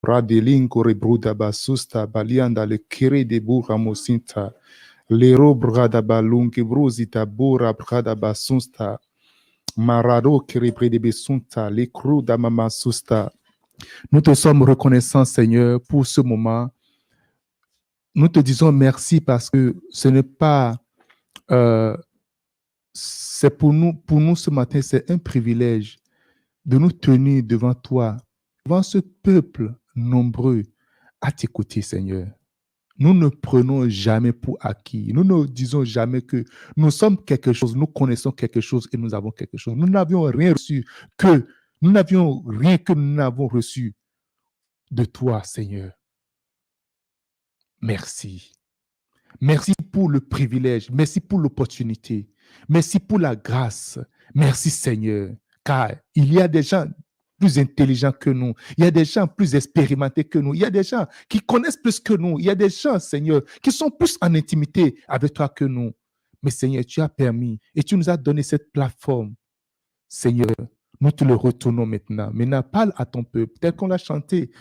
Radelingo rebruda basusta balianda le kere de burra mosinta. Lero brada balungi bruzita bura brada basunsta. Marado kere brede besunta. Le cru da mama susta. Nous te sommes reconnaissants, Seigneur, pour ce moment. Nous te disons merci parce que ce n'est pas... c'est pour nous ce matin, c'est un privilège de nous tenir devant toi, devant ce peuple nombreux à t'écouter, Seigneur. Nous ne prenons jamais pour acquis. Nous ne disons jamais que nous sommes quelque chose, nous connaissons quelque chose et nous avons quelque chose. Nous n'avions rien reçu que nous n'avions rien que nous n'avons reçu de toi, Seigneur. Merci. Merci pour le privilège. Merci pour l'opportunité. Merci pour la grâce. Merci, Seigneur. Car il y a des gens plus intelligents que nous. Il y a des gens plus expérimentés que nous. Il y a des gens qui connaissent plus que nous. Il y a des gens, Seigneur, qui sont plus en intimité avec toi que nous. Mais Seigneur, tu as permis et tu nous as donné cette plateforme. Seigneur, nous te le retournons maintenant. Maintenant, parle à ton peuple, tel qu'on l'a chanté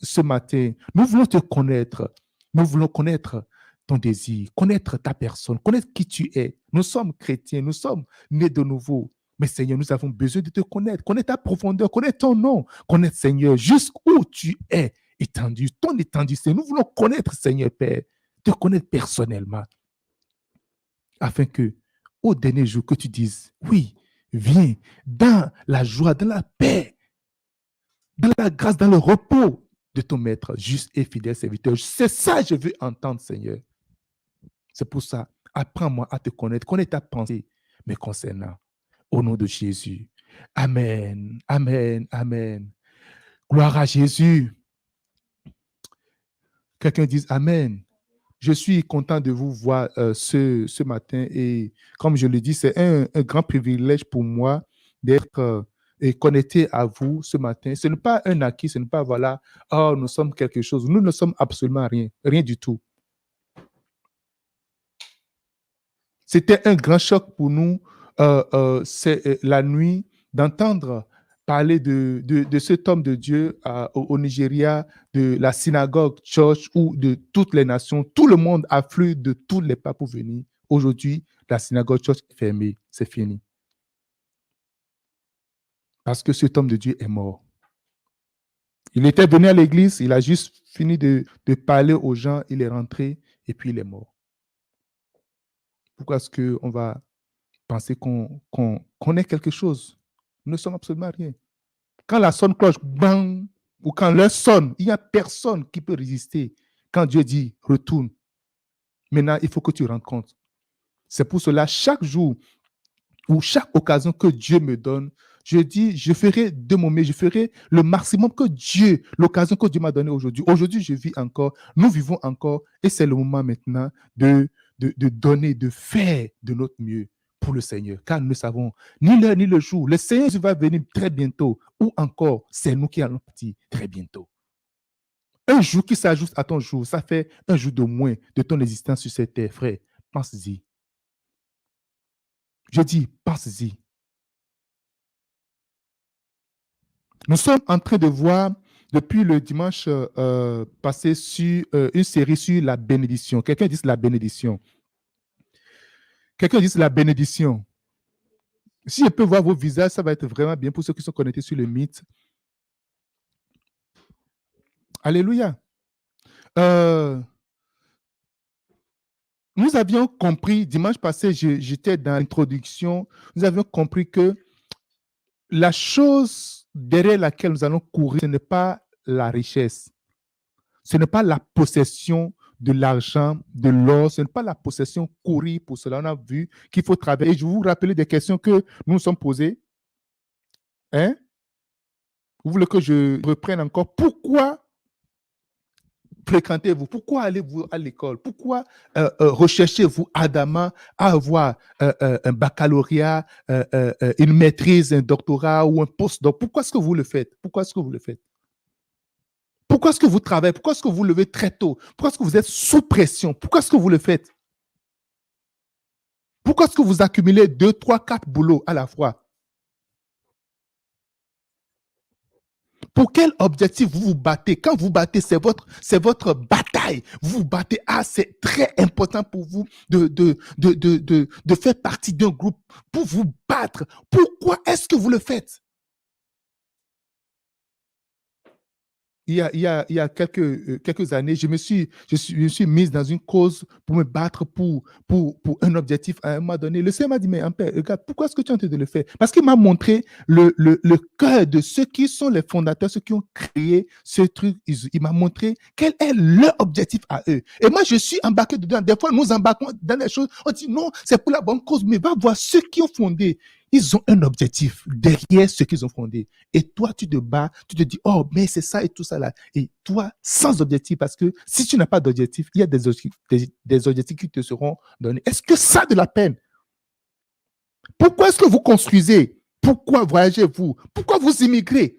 ce matin. Nous voulons te connaître. Nous voulons connaître ton désir, connaître ta personne, connaître qui tu es. Nous sommes chrétiens, nous sommes nés de nouveau. Mais Seigneur, nous avons besoin de te connaître ta profondeur, connaître ton nom, connaître, Seigneur, jusqu'où tu es étendu, ton étendue. Nous voulons connaître, Seigneur Père, te connaître personnellement, afin que, au dernier jour, que tu dises, oui, viens dans la joie, dans la paix, dans la grâce, dans le repos de ton maître, juste et fidèle serviteur. C'est ça que je veux entendre, Seigneur. C'est pour ça, apprends-moi à te connaître ta pensée me concernant. Au nom de Jésus. Amen, amen, amen. Gloire à Jésus. Quelqu'un dise Amen. Je suis content de vous voir ce matin et comme je le dis, c'est un grand privilège pour moi d'être connecté à vous ce matin. Ce n'est pas un acquis, ce n'est pas voilà, oh, nous sommes quelque chose. Nous ne sommes absolument rien, rien du tout. C'était un grand choc pour nous la nuit d'entendre parler de cet homme de Dieu au Nigeria, de la synagogue church ou de toutes les nations. Tout le monde afflue de tous les pas pour venir. Aujourd'hui, la synagogue church est fermée. C'est fini. Parce que cet homme de Dieu est mort. Il était venu à l'église, il a juste fini de parler aux gens, il est rentré et puis il est mort. Pourquoi est-ce qu'on va penser qu'on est quelque chose? Nous ne sommes absolument rien. Quand la sonne cloche, bang, ou quand l'heure sonne, il n'y a personne qui peut résister. Quand Dieu dit, retourne. Maintenant, il faut que tu rendes compte. C'est pour cela, chaque jour ou chaque occasion que Dieu me donne, je dis, je ferai de mon mieux, je ferai le maximum que Dieu, l'occasion que Dieu m'a donnée aujourd'hui. Aujourd'hui, je vis encore, nous vivons encore, et c'est le moment maintenant de donner, de faire de notre mieux pour le Seigneur, car nous ne savons ni l'heure ni le jour. Le Seigneur va venir très bientôt, ou encore, c'est nous qui allons partir très bientôt. Un jour qui s'ajoute à ton jour, ça fait un jour de moins de ton existence sur cette terre, frère. Pense-y. Je dis, pense-y. Nous sommes en train de voir, depuis le dimanche passé, sur une série sur la bénédiction. Quelqu'un dit la bénédiction. Quelqu'un dit la bénédiction. Si je peux voir vos visages, ça va être vraiment bien pour ceux qui sont connectés sur le Meet. Alléluia. Nous avions compris, dimanche passé, j'étais dans l'introduction, nous avions compris que la chose derrière laquelle nous allons courir, ce n'est pas la richesse. Ce n'est pas la possession de l'argent, de l'or, ce n'est pas la possession courir pour cela. On a vu qu'il faut travailler. Et je vais vous rappeler des questions que nous nous sommes posées. Hein? Vous voulez que je reprenne encore? Pourquoi fréquentez-vous? Pourquoi allez-vous à l'école? Pourquoi recherchez-vous ardemment à avoir un baccalauréat, une maîtrise, un doctorat ou un postdoc? Pourquoi est-ce que vous le faites? Pourquoi est-ce que vous le faites? Pourquoi est-ce que vous travaillez? Pourquoi est-ce que vous levez très tôt? Pourquoi est-ce que vous êtes sous pression? Pourquoi est-ce que vous le faites? Pourquoi est-ce que vous accumulez 2, 3, 4 boulots à la fois? Pour quel objectif vous vous battez? Quand vous battez, c'est votre bataille. Vous vous battez. Ah, c'est très important pour vous de faire partie d'un groupe, pour vous battre. Pourquoi est-ce que vous le faites? Il y a quelques années, je me suis mise dans une cause pour me battre pour un objectif à un moment donné. Le Seigneur m'a dit, mais Ampère, regarde, pourquoi est-ce que tu es en train de le faire? Parce qu'il m'a montré le cœur de ceux qui sont les fondateurs, ceux qui ont créé ce truc. Il m'a montré quel est leur objectif à eux. Et moi, je suis embarqué dedans. Des fois, nous embarquons dans les choses. On dit, non, c'est pour la bonne cause. Mais va voir ceux qui ont fondé. Ils ont un objectif derrière ce qu'ils ont fondé. Et toi, tu te bats, tu te dis, oh, mais c'est ça et tout ça là. Et toi, sans objectif, parce que si tu n'as pas d'objectif, il y a des objectifs qui te seront donnés. Est-ce que ça a de la peine? Pourquoi est-ce que vous construisez? Pourquoi voyagez-vous? Pourquoi vous immigrez?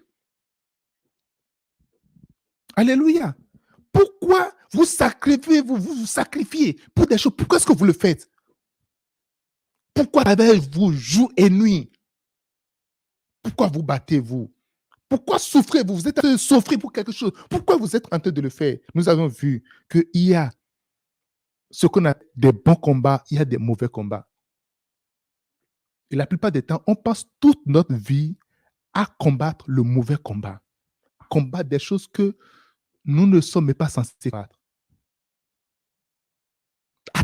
Alléluia. Pourquoi vous vous sacrifiez pour des choses? Pourquoi est-ce que vous le faites? Pourquoi travaillez-vous jour et nuit? Pourquoi vous battez-vous? Pourquoi souffrez-vous? Vous êtes en train de souffrir pour quelque chose. Pourquoi vous êtes en train de le faire? Nous avons vu qu'il y a ce qu'on a des bons combats, il y a des mauvais combats. Et la plupart des temps, on passe toute notre vie à combattre le mauvais combat, à combattre des choses que nous ne sommes pas censés battre. À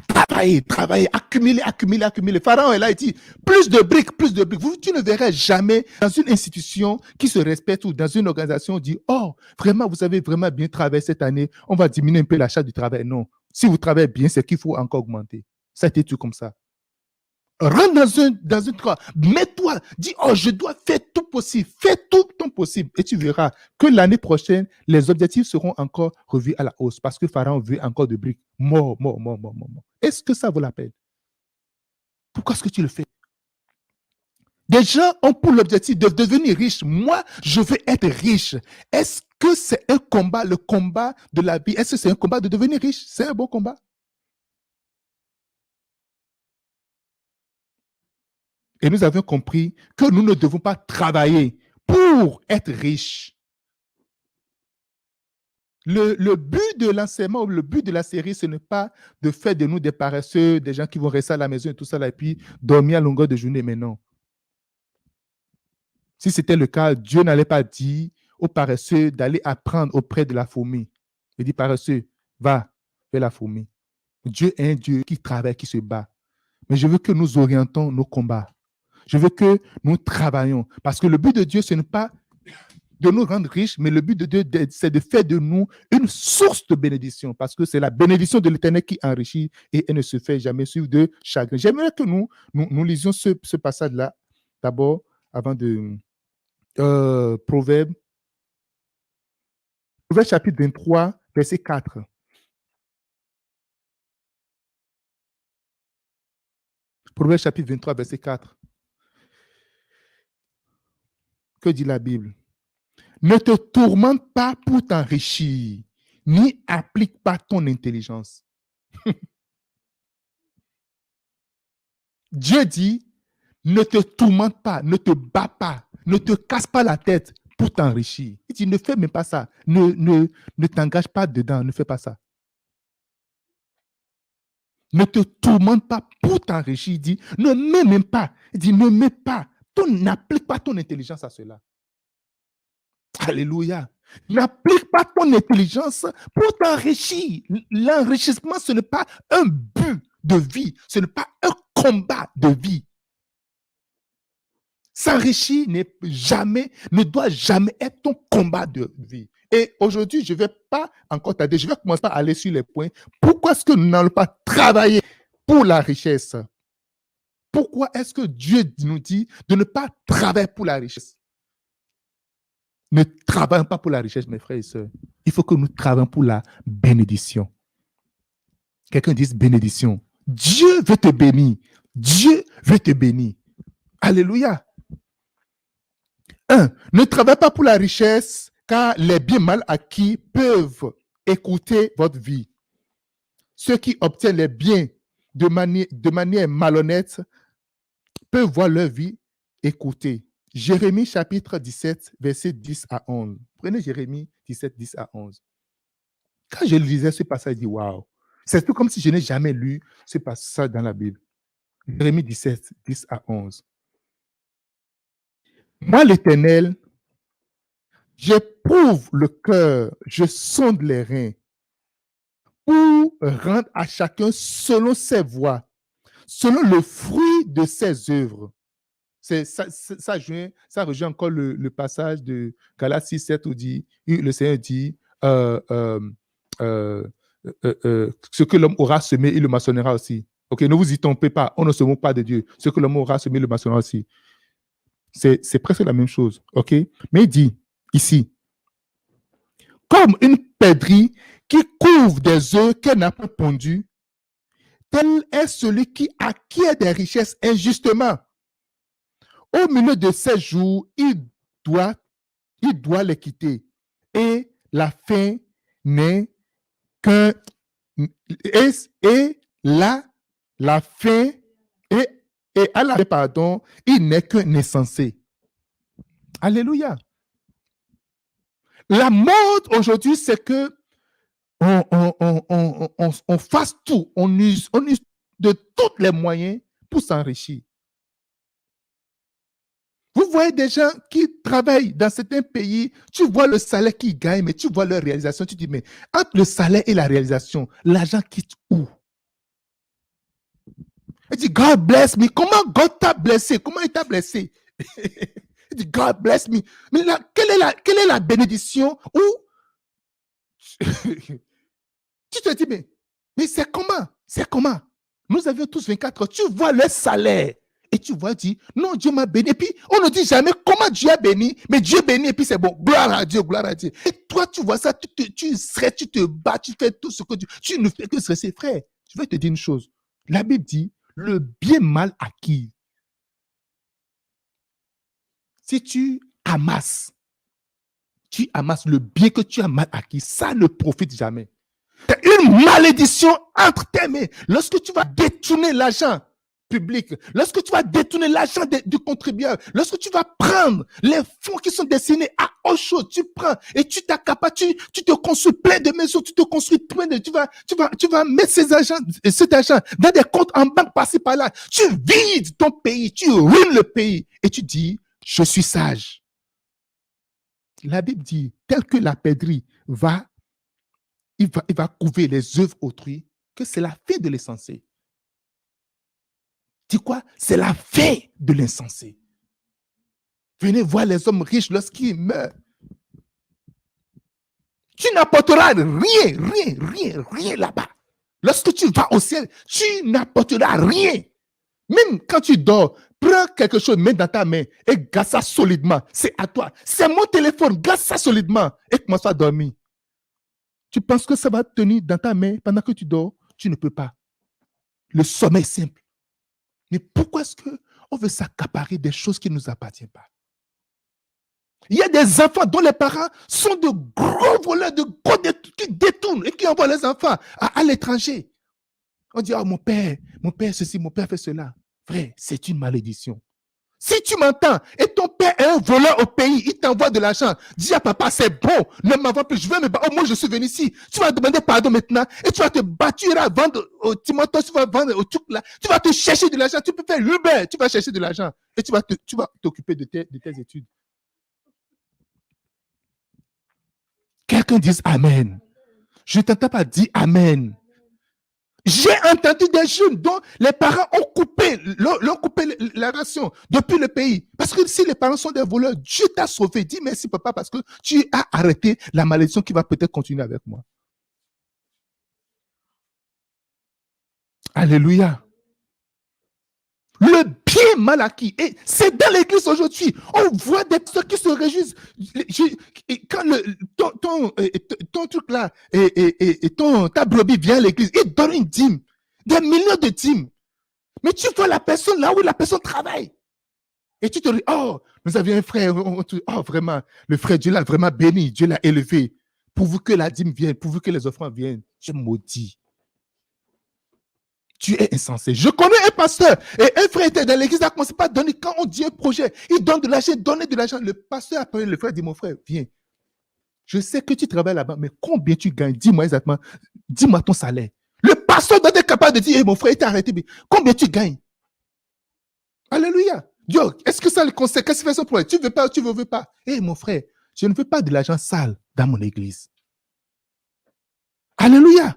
travailler, accumuler. Pharaon est là, il dit, plus de briques. Tu ne verrez jamais dans une institution qui se respecte ou dans une organisation, on dit, oh, vraiment, vous avez vraiment bien travaillé cette année, on va diminuer un peu la charge du travail. Non. Si vous travaillez bien, c'est qu'il faut encore augmenter. Ça a été tout comme ça. Rentre dans une croix, mets-toi, dis, oh, je dois faire tout possible, fais tout ton possible, et tu verras que l'année prochaine, les objectifs seront encore revus à la hausse, parce que Pharaon veut encore de briques. Mort. Est-ce que ça vaut la peine? Pourquoi est-ce que tu le fais? Des gens ont pour l'objectif de devenir riches. Moi, je veux être riche. Est-ce que c'est un combat, le combat de la vie? Est-ce que c'est un combat de devenir riche? C'est un bon combat. Et nous avions compris que nous ne devons pas travailler pour être riches. Le but de l'enseignement, le but de la série, ce n'est pas de faire de nous des paresseux, des gens qui vont rester à la maison et tout ça, là, et puis dormir à longueur de journée, mais non. Si c'était le cas, Dieu n'allait pas dire aux paresseux d'aller apprendre auprès de la fourmi. Il dit, paresseux, va vers la fourmi. Dieu est un Dieu qui travaille, qui se bat. Mais je veux que nous orientons nos combats. Je veux que nous travaillions. Parce que le but de Dieu, ce n'est pas de nous rendre riches, mais le but de Dieu, c'est de faire de nous une source de bénédiction. Parce que c'est la bénédiction de l'Éternel qui enrichit et elle ne se fait jamais suivre de chagrin. J'aimerais que nous lisions ce passage-là, d'abord, avant de... Proverbe chapitre 23, verset 4. Proverbe chapitre 23, verset 4. Que dit la Bible? Ne te tourmente pas pour t'enrichir, ni applique pas ton intelligence. Dieu dit, ne te tourmente pas, ne te bats pas, ne te casse pas la tête pour t'enrichir. Il dit, ne fais même pas ça. Ne t'engage pas dedans, ne fais pas ça. Ne te tourmente pas pour t'enrichir. Il dit, ne mets même pas. Il dit, ne mets pas. N'applique pas ton intelligence à cela. Alléluia. N'applique pas ton intelligence pour t'enrichir. L'enrichissement, ce n'est pas un but de vie. Ce n'est pas un combat de vie. S'enrichir ne doit jamais être ton combat de vie. Et aujourd'hui, je ne vais pas encore tarder. Je vais commencer à aller sur les points. Pourquoi est-ce que nous n'allons pas travailler pour la richesse? Pourquoi est-ce que Dieu nous dit de ne pas travailler pour la richesse? Ne travaillons pas pour la richesse, mes frères et sœurs. Il faut que nous travaillions pour la bénédiction. Quelqu'un dise bénédiction. Dieu veut te bénir. Dieu veut te bénir. Alléluia. 1. Ne travaille pas pour la richesse, car les biens mal acquis peuvent écouter votre vie. Ceux qui obtiennent les biens de manière malhonnête peuvent voir leur vie écoutée. Jérémie chapitre 17, verset 10 à 11. Prenez Jérémie 17, 10 à 11. Quand je lisais ce passage, je dis waouh. C'est tout comme si je n'ai jamais lu ce passage dans la Bible. Jérémie 17, 10 à 11. Moi, l'Éternel, j'éprouve le cœur, je sonde les reins pour rendre à chacun selon ses voies, selon le fruit de ses œuvres. Ça rejoint encore le passage de Galates 6, 7 où le Seigneur dit ce que l'homme aura semé, il le moissonnera aussi. Ok, ne vous y trompez pas, on ne se moque pas de Dieu. Ce que l'homme aura semé, il le moissonnera aussi. C'est presque la même chose. Ok, mais il dit ici, comme une perdrix qui couvre des œufs qu'elle n'a pas pondus, tel est celui qui acquiert des richesses injustement. Au milieu de ces jours, il doit les quitter. Et la fin n'est qu'un... Et la fin... Et à la fin, pardon, il n'est qu'un insensé. Alléluia. La mode aujourd'hui, c'est que on fasse tout, on use de tous les moyens pour s'enrichir. Vous voyez des gens qui travaillent dans certains pays, tu vois le salaire qu'ils gagnent, mais tu vois leur réalisation, tu dis, mais entre le salaire et la réalisation, l'argent quitte où? Il dit, God bless me. Comment God t'a blessé? Comment il t'a blessé? Il dit, God bless me. Mais là, quelle est la bénédiction où tu te dis, mais c'est comment? C'est comment? Nous avions tous 24 heures. Tu vois le salaire. Et tu vois, dire, non, Dieu m'a béni. Et puis, on ne dit jamais comment Dieu a béni, mais Dieu bénit, et puis c'est bon. Gloire à Dieu, gloire à Dieu. Et toi, tu vois ça, tu stresses, tu te bats, tu fais tout ce que tu ne fais que stresser. Frère, je vais te dire une chose. La Bible dit, le bien mal acquis. Si tu amasses le bien que tu as mal acquis, ça ne profite jamais. Tu as une malédiction entre tes mains. Lorsque tu vas détourner l'argent public, lorsque tu vas détourner l'argent du contribuable, lorsque tu vas prendre les fonds qui sont destinés à autre chose, tu prends et tu t'accapares, tu te construis plein de maisons, tu te construis plein de, tu vas mettre cet argent dans des comptes en banque par-ci par-là. Tu vides ton pays, tu ruines le pays et tu dis, je suis sage. La Bible dit, tel que la perdrix il va couver les œuvres autrui, que c'est la fin de l'insensé. Dis quoi? C'est la fin de l'insensé. Venez voir les hommes riches lorsqu'ils meurent. Tu n'apporteras rien là-bas. Lorsque tu vas au ciel, tu n'apporteras rien. Même quand tu dors, prends quelque chose, mets dans ta main et garde ça solidement. C'est à toi. C'est mon téléphone, garde ça solidement et commence à dormir. Tu penses que ça va tenir dans ta main pendant que tu dors? Tu ne peux pas. Le sommeil simple. Mais pourquoi est-ce qu'on veut s'accaparer des choses qui ne nous appartiennent pas? Il y a des enfants dont les parents sont de gros voleurs, qui détournent et qui envoient les enfants à l'étranger. On dit, oh, mon père ceci, mon père fait cela. Frère, c'est une malédiction. Si tu m'entends et ton père est un voleur au pays, il t'envoie de l'argent, dis à papa, c'est bon, ne m'envoie plus, je vais me battre. Oh, moi, je suis venu ici. Tu vas demander pardon maintenant et tu vas te battre, tu iras vendre au Timothée, tu vas vendre au truc là, tu vas te chercher de l'argent, tu peux faire Uber, tu vas chercher de l'argent et tu vas t'occuper de tes études. Quelqu'un dise Amen. Je ne t'entends pas dire Amen. J'ai entendu des jeunes dont les parents ont coupé la ration depuis le pays. Parce que si les parents sont des voleurs, Dieu t'a sauvé. Dis merci papa parce que tu as arrêté la malédiction qui va peut-être continuer avec moi. Alléluia. Le bien mal acquis. Et c'est dans l'église aujourd'hui. On voit des personnes qui se réjouissent. Quand ton truc là, ta brebis vient à l'église, il donne une dîme. Des millions de dîmes. Mais tu vois la personne là où la personne travaille. Et tu te dis, oh, nous avions un frère, oh, vraiment, le frère, Dieu l'a vraiment béni, Dieu l'a élevé. Pourvu que la dîme vienne, pourvu que les offrandes viennent, je maudis. Tu es insensé. Je connais un pasteur et un frère était dans l'église, il a commencé par donner. Quand on dit un projet, il donne de l'argent, donner de l'argent. Le pasteur a appelé le frère, dit, mon frère, viens. Je sais que tu travailles là-bas, mais combien tu gagnes? Dis-moi exactement. Dis-moi ton salaire. Le pasteur doit être capable de dire, hey, mon frère, il t'a arrêté. Mais combien tu gagnes? Alléluia. Dieu, est-ce que ça le conseille? Qu'est-ce que c'est son problème? Tu veux pas ou tu veux pas? Hé, mon frère, je ne veux pas de l'argent sale dans mon église. Alléluia.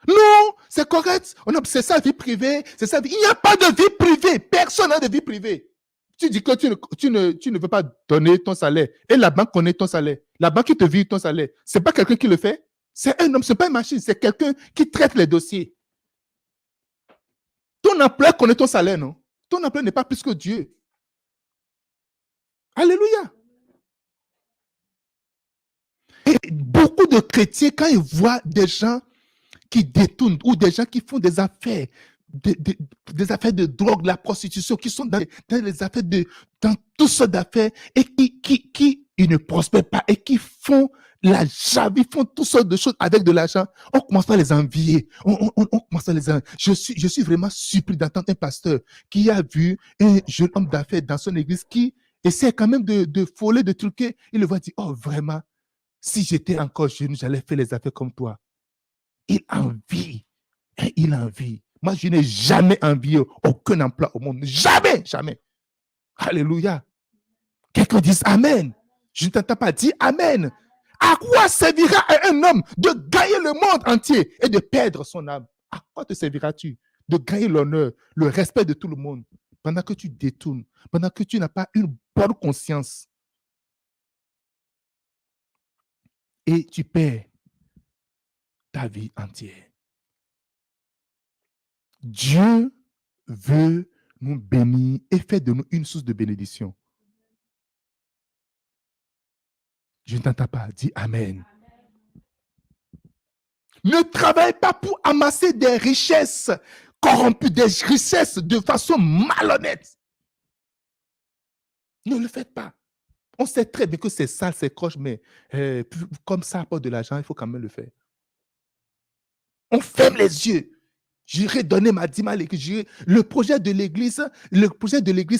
Non, c'est correct. C'est sa vie privée. C'est sa vie. Il n'y a pas de vie privée. Personne n'a de vie privée. Tu dis que tu ne veux pas donner ton salaire et la banque connaît ton salaire. La banque qui te vire ton salaire. Ce n'est pas quelqu'un qui le fait. C'est un homme, ce n'est pas une machine. C'est quelqu'un qui traite les dossiers. Ton employeur connaît ton salaire, non? Ton employeur n'est pas plus que Dieu. Alléluia. Et beaucoup de chrétiens, quand ils voient des gens qui détournent ou des gens qui font des affaires, des affaires de drogue, de la prostitution, qui sont dans les affaires dans toutes sortes d'affaires et qui ils ne prospèrent pas et qui font l'argent, ils font toutes sortes de choses avec de l'argent, on commence à les envier. On commence à les envier. Je suis vraiment surpris d'entendre un pasteur qui a vu un jeune homme d'affaires dans son église qui essaie quand même de voler, de truquer. Il le voit dire, oh vraiment, si j'étais encore jeune, j'allais faire les affaires comme toi. Il envie. Il envie. Moi, je n'ai jamais envié aucun emploi au monde. Jamais, jamais. Alléluia. Quelqu'un dise Amen. Je ne t'entends pas dire Amen. À quoi servira à un homme de gagner le monde entier et de perdre son âme? À quoi te serviras-tu de gagner l'honneur, le respect de tout le monde pendant que tu détournes, pendant que tu n'as pas une bonne conscience et tu perds ta vie entière? Dieu veut nous bénir et faire de nous une source de bénédiction. Je ne t'entends pas. Dis Amen. Ne travaille pas pour amasser des richesses corrompues, des richesses de façon malhonnête. Ne le faites pas. On sait très bien que c'est sale, c'est croche, mais comme ça apporte de l'argent, il faut quand même le faire. On ferme les yeux. J'irai donner ma dîme à l'église. Le projet de l'église,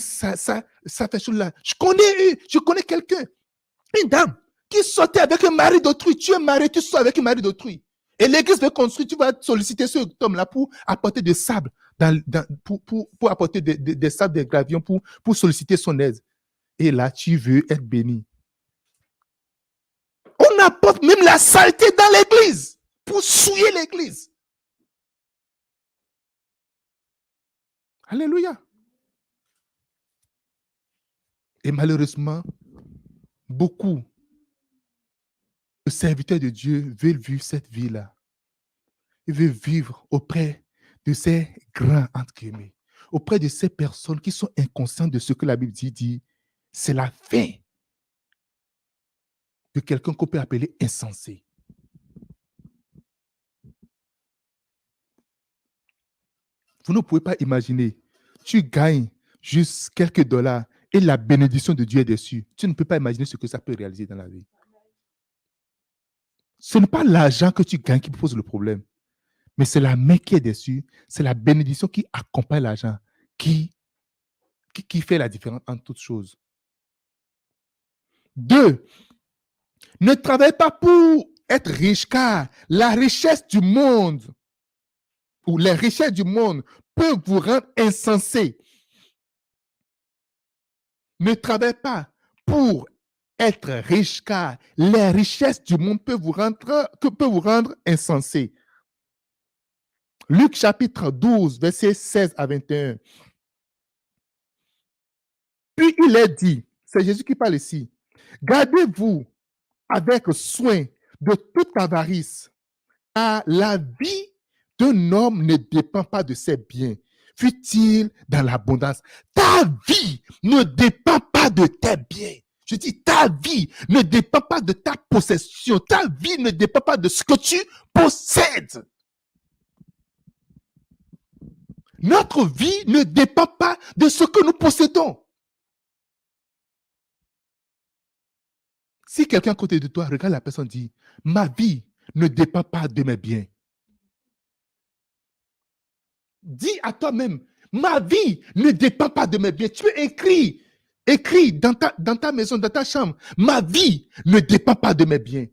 ça fait chose là. Je connais quelqu'un, une dame, qui sortait avec un mari d'autrui. Tu es marié, tu sors avec un mari d'autrui. Et l'église veut construire, tu vas solliciter ce homme-là pour apporter des sables, pour apporter des sables, des gravions, pour solliciter son aide. Et là, tu veux être béni. On apporte même la saleté dans l'église pour souiller l'église. Alléluia. Et malheureusement, beaucoup de serviteurs de Dieu veulent vivre cette vie-là. Ils veulent vivre auprès de ces grands, entre guillemets, auprès de ces personnes qui sont inconscientes de ce que la Bible dit, c'est la fin de quelqu'un qu'on peut appeler insensé. Vous ne pouvez pas imaginer, tu gagnes juste quelques dollars et la bénédiction de Dieu est dessus. Tu ne peux pas imaginer ce que ça peut réaliser dans la vie. Ce n'est pas l'argent que tu gagnes qui pose le problème, mais c'est la main qui est dessus, c'est la bénédiction qui accompagne l'argent, qui fait la différence entre toutes choses. 2. Ne travaille pas pour être riche, car la richesse du monde ou les richesses du monde peuvent vous rendre insensé. Ne travaille pas pour être riche, car les richesses du monde peuvent vous rendre insensé. Luc chapitre 12, versets 16 à 21. Puis il est dit, c'est Jésus qui parle ici, gardez-vous avec soin de toute avarice, car la vie d'un homme ne dépend pas de ses biens, fut-il dans l'abondance. Ta vie ne dépend pas de tes biens. Je dis, ta vie ne dépend pas de ta possession. Ta vie ne dépend pas de ce que tu possèdes. Notre vie ne dépend pas de ce que nous possédons. Si quelqu'un à côté de toi regarde la personne et dit, ma vie ne dépend pas de mes biens. Dis à toi-même, ma vie ne dépend pas de mes biens. Tu peux écrire dans ta maison, dans ta chambre, ma vie ne dépend pas de mes biens.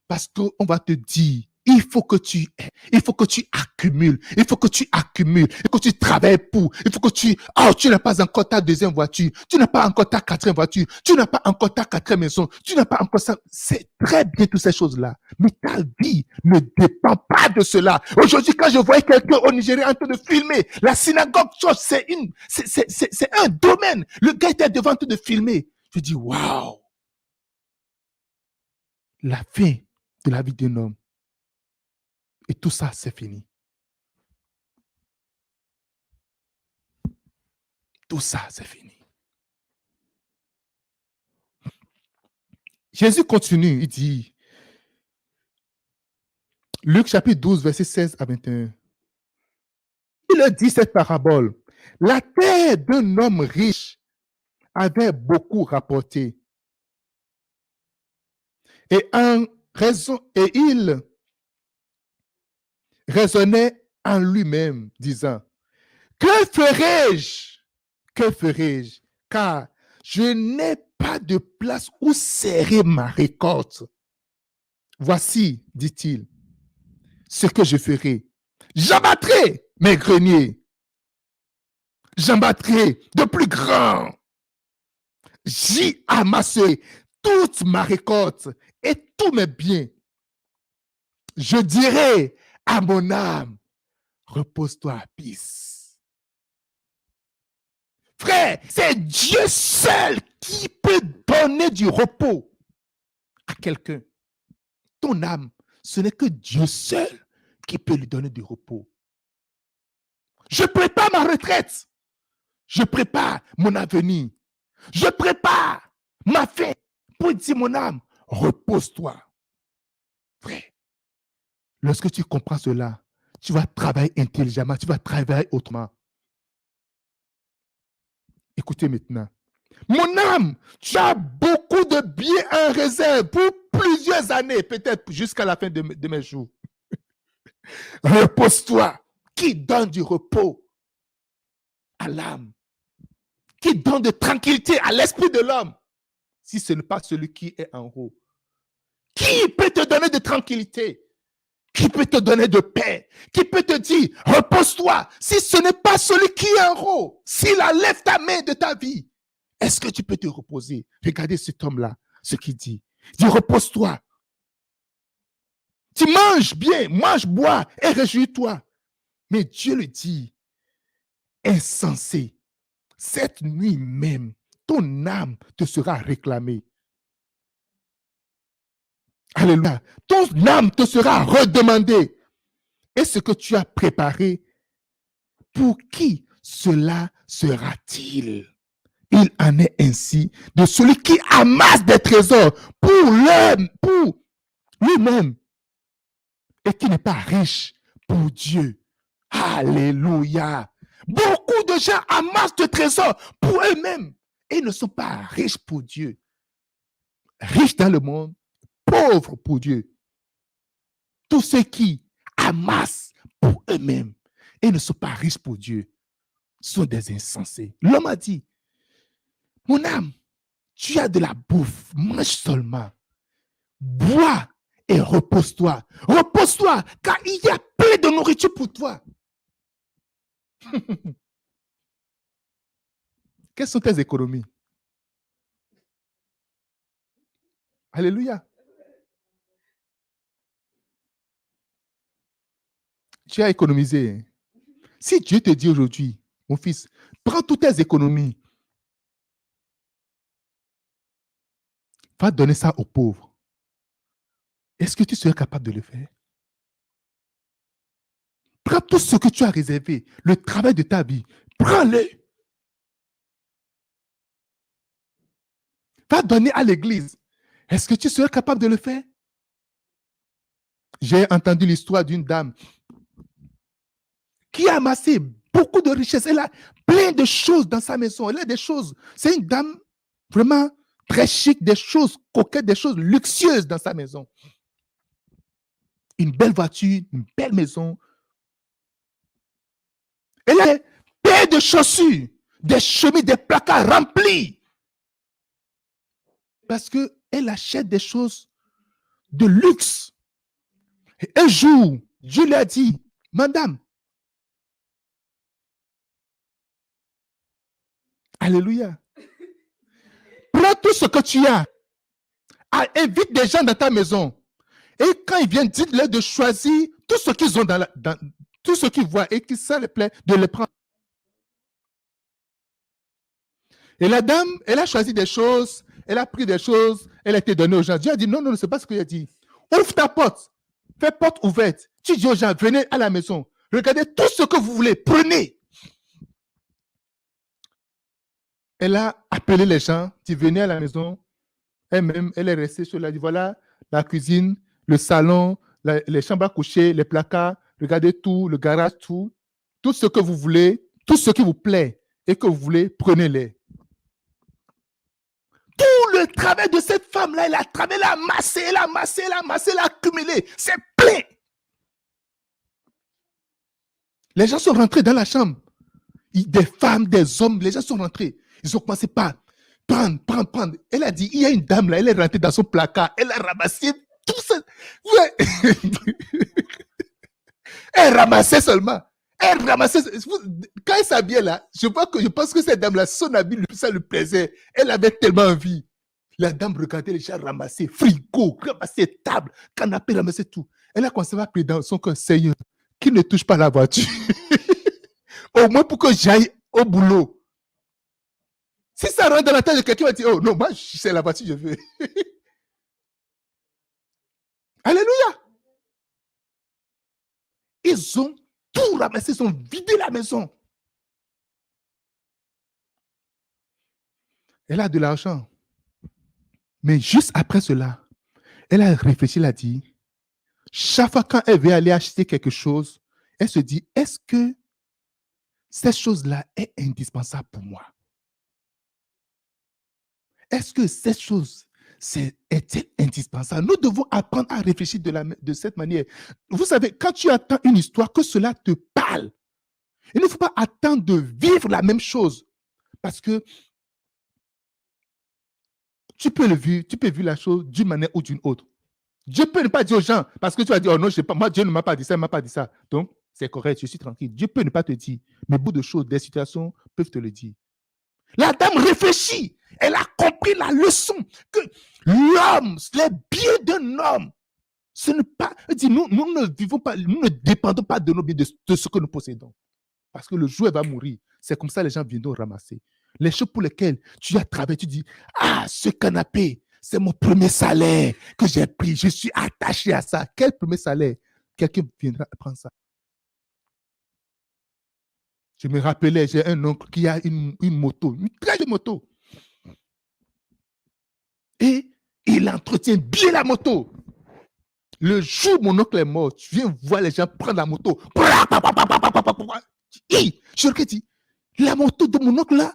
Parce qu'on va te dire, il faut que tu aies, il faut que tu accumules, il faut que tu accumules, il faut que tu travailles pour, il faut que tu n'as pas encore ta deuxième voiture, tu n'as pas encore ta quatrième voiture, tu n'as pas encore ta quatrième maison, tu n'as pas encore ça. C'est très bien toutes ces choses-là. Mais ta vie ne dépend pas de cela. Aujourd'hui, quand je voyais quelqu'un au Nigeria en train de filmer, la synagogue church, c'est un domaine. Le gars était devant en train de filmer. Je dis, waouh! La fin de la vie d'un homme. Et tout ça, c'est fini. Tout ça, c'est fini. Jésus continue, il dit, Luc chapitre 12, verset 16 à 21. Il leur dit cette parabole. La terre d'un homme riche avait beaucoup rapporté. Et il raisonnait en lui-même, disant, que ferai-je? Que ferai-je? Car je n'ai pas de place où serrer ma récolte. Voici, dit-il, ce que je ferai. J'abattrai mes greniers. J'en battrai de plus grands. J'y amasserai toute ma récolte et tous mes biens. Je dirai à mon âme, repose-toi à peace. Frère, c'est Dieu seul qui peut donner du repos à quelqu'un. Ton âme, ce n'est que Dieu seul qui peut lui donner du repos. Je prépare ma retraite. Je prépare mon avenir. Je prépare ma fin pour dire mon âme, repose-toi. Frère, lorsque tu comprends cela, tu vas travailler intelligemment, tu vas travailler autrement. Écoutez maintenant. Mon âme, tu as beaucoup de biens en réserve pour plusieurs années, peut-être jusqu'à la fin de mes jours. Repose-toi. Qui donne du repos à l'âme? Qui donne de tranquillité à l'esprit de l'homme? Si ce n'est pas celui qui est en haut. Qui peut te donner de tranquillité? Qui peut te donner de paix? Qui peut te dire, repose-toi? Si ce n'est pas celui qui est en haut, s'il enlève ta main de ta vie, est-ce que tu peux te reposer? Regardez cet homme-là, ce qu'il dit. Il dit, repose-toi. Tu manges bien, mange, bois et réjouis-toi. Mais Dieu le dit, insensé, cette nuit même, ton âme te sera réclamée. Alléluia. Ton âme te sera redemandée. Et ce que tu as préparé, pour qui cela sera-t-il? Il en est ainsi de celui qui amasse des trésors pour lui-même et qui n'est pas riche pour Dieu. Alléluia. Beaucoup de gens amassent des trésors pour eux-mêmes et ne sont pas riches pour Dieu. Riches dans le monde, pauvres pour Dieu. Tous ceux qui amassent pour eux-mêmes et ne sont pas riches pour Dieu sont des insensés. L'homme a dit, mon âme, tu as de la bouffe, mange seulement. Bois et repose-toi. Repose-toi, car il y a plein de nourriture pour toi. Quelles sont tes économies? Alléluia. Tu as économisé. Si Dieu te dit aujourd'hui, mon fils, prends toutes tes économies, va donner ça aux pauvres. Est-ce que tu serais capable de le faire? Prends tout ce que tu as réservé, le travail de ta vie, prends-le. Va donner à l'église. Est-ce que tu serais capable de le faire? J'ai entendu l'histoire d'une dame qui a amassé beaucoup de richesses. Elle a plein de choses dans sa maison. Elle a des choses. C'est une dame vraiment très chic, des choses coquettes, des choses luxueuses dans sa maison. Une belle voiture, une belle maison. Elle a des paires de chaussures, des chemises, des placards remplis. Parce qu'elle achète des choses de luxe. Et un jour, Dieu lui a dit, madame, alléluia, prends tout ce que tu as, invite des gens dans ta maison. Et quand ils viennent, dites-leur de choisir tout ce qu'ils ont tout ce qu'ils voient et qui ça les plaît, de les prendre. Et la dame, elle a choisi des choses, elle a pris des choses, elle a été donnée aux gens. Dieu a dit, non, non, c'est pas ce qu'il a dit. Ouvre ta porte, fais porte ouverte. Tu dis aux gens, venez à la maison, regardez tout ce que vous voulez, prenez. Elle a appelé les gens, qui venaient à la maison, elle-même, elle est restée sur la, dit, voilà, la cuisine, le salon, les chambres à coucher, les placards, regardez tout, le garage, tout ce que vous voulez, tout ce qui vous plaît et que vous voulez, prenez-les. Tout le travail de cette femme-là, elle a travaillé, elle a amassé, elle a amassé, elle a amassé, elle a accumulé. C'est plein. Les gens sont rentrés dans la chambre. Des femmes, des hommes, les gens sont rentrés. Ils ont commencé par prendre. Elle a dit, il y a une dame là, elle est rentrée dans son placard, elle a ramassé tout ça. Ouais. Elle ramassait seulement. Elle ramassait. Quand elle s'habillait là, je pense que cette dame là, son habit, ça lui plaisait. Elle avait tellement envie. La dame regardait les gens ramasser frigo, ramasser table, canapé, ramasser tout. Elle a commencé à prier dans son cœur, Seigneur, qui ne touche pas la voiture. Au moins pour que j'aille au boulot. Si ça rentre dans la tête de quelqu'un, il va dire, oh non, moi, c'est la voiture, je veux. Alléluia. Ils ont tout ramassé, ils ont vidé la maison. Elle a de l'argent. Mais juste après cela, elle a réfléchi, elle a dit, chaque fois quand elle veut aller acheter quelque chose, elle se dit, est-ce que cette chose-là est indispensable pour moi? Est-ce que cette chose est-elle indispensable? Nous devons apprendre à réfléchir de cette manière. Vous savez, quand tu attends une histoire, que cela te parle, il ne faut pas attendre de vivre la même chose. Parce que tu peux vivre la chose d'une manière ou d'une autre. Dieu peut ne pas dire aux gens, parce que tu vas dire, oh non, moi, Dieu ne m'a pas dit ça, il ne m'a pas dit ça. Donc, c'est correct, je suis tranquille. Dieu peut ne pas te dire, mais beaucoup de choses, des situations peuvent te le dire. La dame réfléchit. Elle a compris la leçon que l'homme, les biens d'un homme, ce n'est pas. Dit, nous ne vivons pas, nous ne dépendons pas de nos biens, de ce que nous possédons. Parce que le jour, elle va mourir. C'est comme ça que les gens viendront ramasser. Les choses pour lesquelles tu as travaillé, tu dis, ah, ce canapé, c'est mon premier salaire que j'ai pris. Je suis attaché à ça. Quel premier salaire? Quelqu'un viendra prendre ça. Je me rappelais, j'ai un oncle qui a une moto, une très belle moto. Et il entretient bien la moto. Le jour où mon oncle est mort, tu viens voir les gens prendre la moto. Je regarde, la moto de mon oncle là,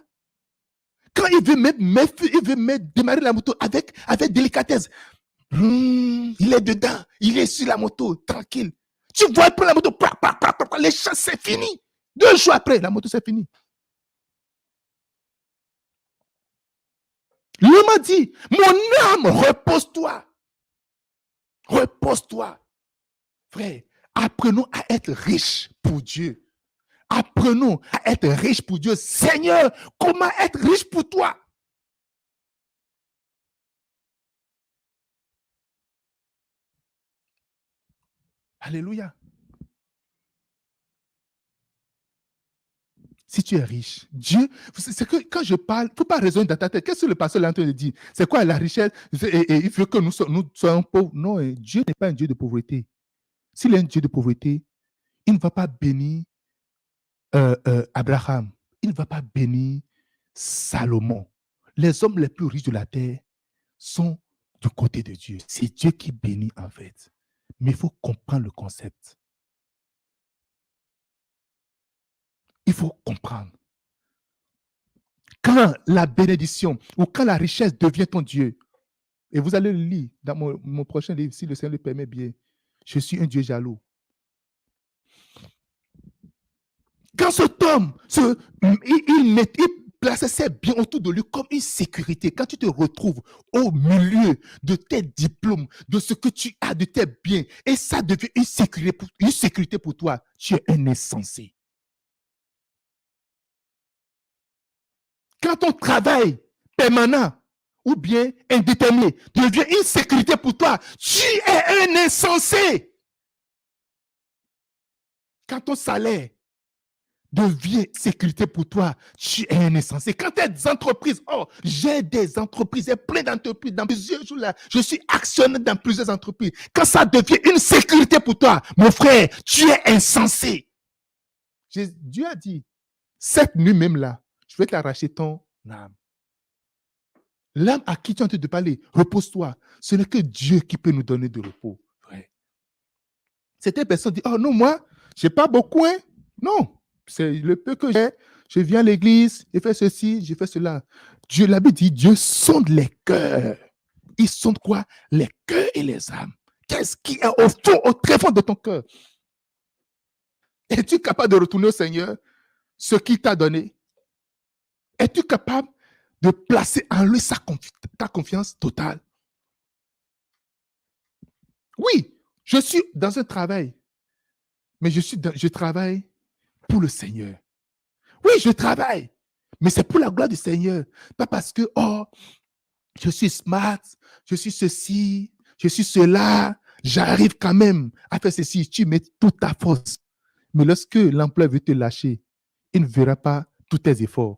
quand il veut démarrer la moto avec délicatesse, il est dedans, il est sur la moto, tranquille. Tu vois, il prend la moto, les champs, c'est fini. 2 jours après, la moto, c'est fini. L'homme m'a dit, mon âme, repose-toi. Repose-toi. Frère, apprenons à être riches pour Dieu. Apprenons à être riches pour Dieu. Seigneur, comment être riche pour toi? Alléluia. Si tu es riche, Dieu, c'est que quand je parle, il ne faut pas raisonner dans ta tête. Qu'est-ce que le pasteur est en train de dire? C'est quoi la richesse? Et il veut que nous soyons pauvres. Non, Dieu n'est pas un Dieu de pauvreté. S'il est un Dieu de pauvreté, il ne va pas bénir Abraham. Il ne va pas bénir Salomon. Les hommes les plus riches de la terre sont du côté de Dieu. C'est Dieu qui bénit en fait. Mais il faut comprendre le concept. Il faut comprendre. Quand la bénédiction ou quand la richesse devient ton Dieu, et vous allez le lire dans mon prochain livre, si le Seigneur le permet bien, je suis un Dieu jaloux. Quand cet homme, il placer ses biens autour de lui comme une sécurité. Quand tu te retrouves au milieu de tes diplômes, de ce que tu as, de tes biens, et ça devient une sécurité pour toi, tu es un insensé. Quand ton travail permanent ou bien indéterminé devient une sécurité pour toi, tu es un insensé. Quand ton salaire devient sécurité pour toi, tu es un insensé. Quand tu as des entreprises, j'ai des entreprises, j'ai plein d'entreprises dans plusieurs jours là, je suis actionnaire dans plusieurs entreprises. Quand ça devient une sécurité pour toi, mon frère, tu es insensé. Dieu a dit, cette nuit même là, je vais t'arracher ton âme. L'âme à qui tu es en train de parler, repose-toi. Ce n'est que Dieu qui peut nous donner de repos. Ouais. Certaines personnes disent, oh non, moi, je n'ai pas beaucoup. Hein? Non, c'est le peu que j'ai. Je viens à l'église, j'ai fait ceci, j'ai fait cela. Dieu, la Bible dit, Dieu sonde les cœurs. Il sonde quoi? Les cœurs et les âmes. Qu'est-ce qui est au fond, au très fond de ton cœur? Es-tu capable de retourner au Seigneur ce qu'il t'a donné? Es-tu capable de placer en lui ta confiance totale? Oui, je suis dans un travail, mais je travaille pour le Seigneur. Oui, je travaille, mais c'est pour la gloire du Seigneur. Pas parce que, je suis smart, je suis ceci, je suis cela, j'arrive quand même à faire ceci. Tu mets toute ta force. Mais lorsque l'employeur veut te lâcher, il ne verra pas tous tes efforts.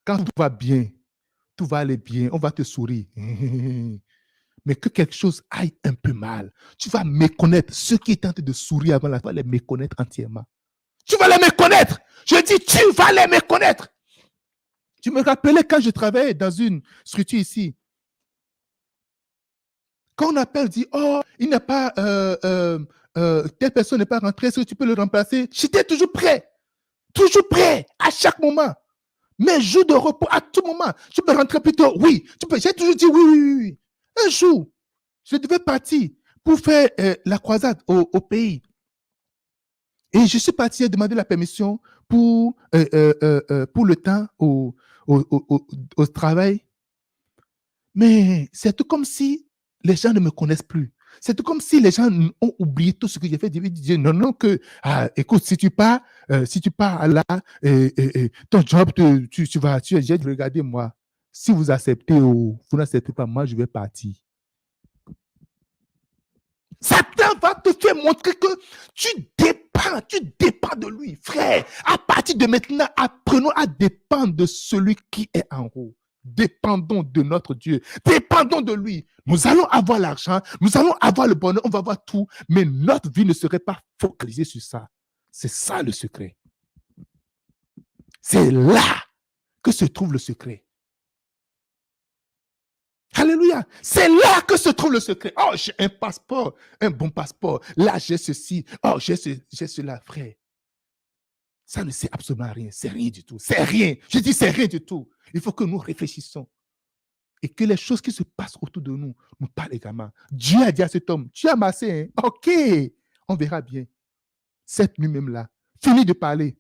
Quand tout va bien, tout va aller bien, on va te sourire. Mais que quelque chose aille un peu mal, tu vas méconnaître ceux qui étaient en train de sourire avant la fin, les méconnaître entièrement. Tu vas les méconnaître. Je dis, tu vas les méconnaître. Je me rappelais quand je travaillais dans une structure ici. Quand on appelle, dit, il n'a pas, telle personne n'est pas rentrée, est-ce que tu peux le remplacer? J'étais toujours prêt à chaque moment. Mes jours de repos, à tout moment. Tu peux rentrer plus tôt, oui. J'ai toujours dit oui. Un jour, je devais partir pour faire la croisade au pays. Et je suis parti et demander la permission pour le temps au travail. Mais c'est tout comme si les gens ne me connaissent plus. C'est tout comme si les gens ont oublié tout ce que j'ai fait. Ils disaient non, écoute, si tu pars là, ton job, tu vas, j'ai dit, regardez moi, si vous acceptez ou vous n'acceptez pas, moi, je vais partir. Satan va te faire montrer que tu dépends de lui. Frère, à partir de maintenant, apprenons à dépendre de celui qui est en haut. Dépendons de notre Dieu. Dépendons de lui. Nous allons avoir l'argent, nous allons avoir le bonheur, on va avoir tout, mais notre vie ne serait pas focalisée sur ça. C'est ça le secret. C'est là que se trouve le secret. Alléluia. C'est là que se trouve le secret. Oh, j'ai un passeport, un bon passeport. Là, j'ai ceci. Oh, j'ai cela, frère. Ça ne sert absolument à rien. C'est rien du tout. C'est rien. Je dis, c'est rien du tout. Il faut que nous réfléchissions. Et que les choses qui se passent autour de nous nous parlent également. Dieu a dit à cet homme, tu as amassé, hein? Ok, on verra bien. Cette nuit même là, fini de parler.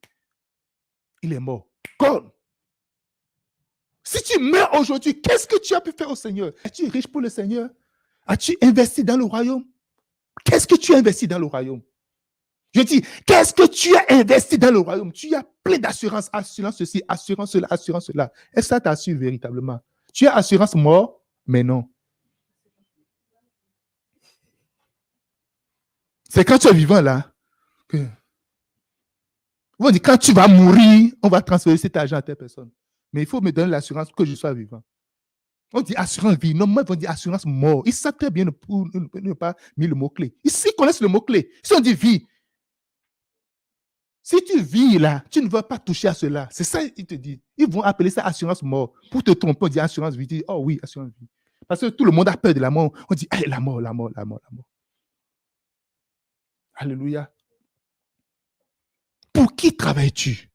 Il est mort. Comme. Si tu meurs aujourd'hui, qu'est-ce que tu as pu faire au Seigneur? Es-tu riche pour le Seigneur? As-tu investi dans le royaume? Qu'est-ce que tu as investi dans le royaume? Je dis, qu'est-ce que tu as investi dans le royaume? Tu as plein d'assurance, assurance ceci, assurance cela, assurance cela. Est-ce que ça t'assure véritablement? Tu as assurance mort, mais non. C'est quand tu es vivant là que... On dit, quand tu vas mourir, on va transférer cet argent à telle personne. Mais il faut me donner l'assurance que je sois vivant. On dit assurance vie. Non, moi, on dit assurance mort. Ils savent très bien ne pas mettre le mot-clé. Ils connaissent le mot-clé. Si on dit vie, si tu vis là, tu ne vas pas toucher à cela. C'est ça, ils te disent. Ils vont appeler ça assurance mort. Pour te tromper, on dit assurance vie. Tu dis, oh oui, assurance vie. Parce que tout le monde a peur de la mort. On dit, hey, la mort. Alléluia. Pour qui travailles-tu?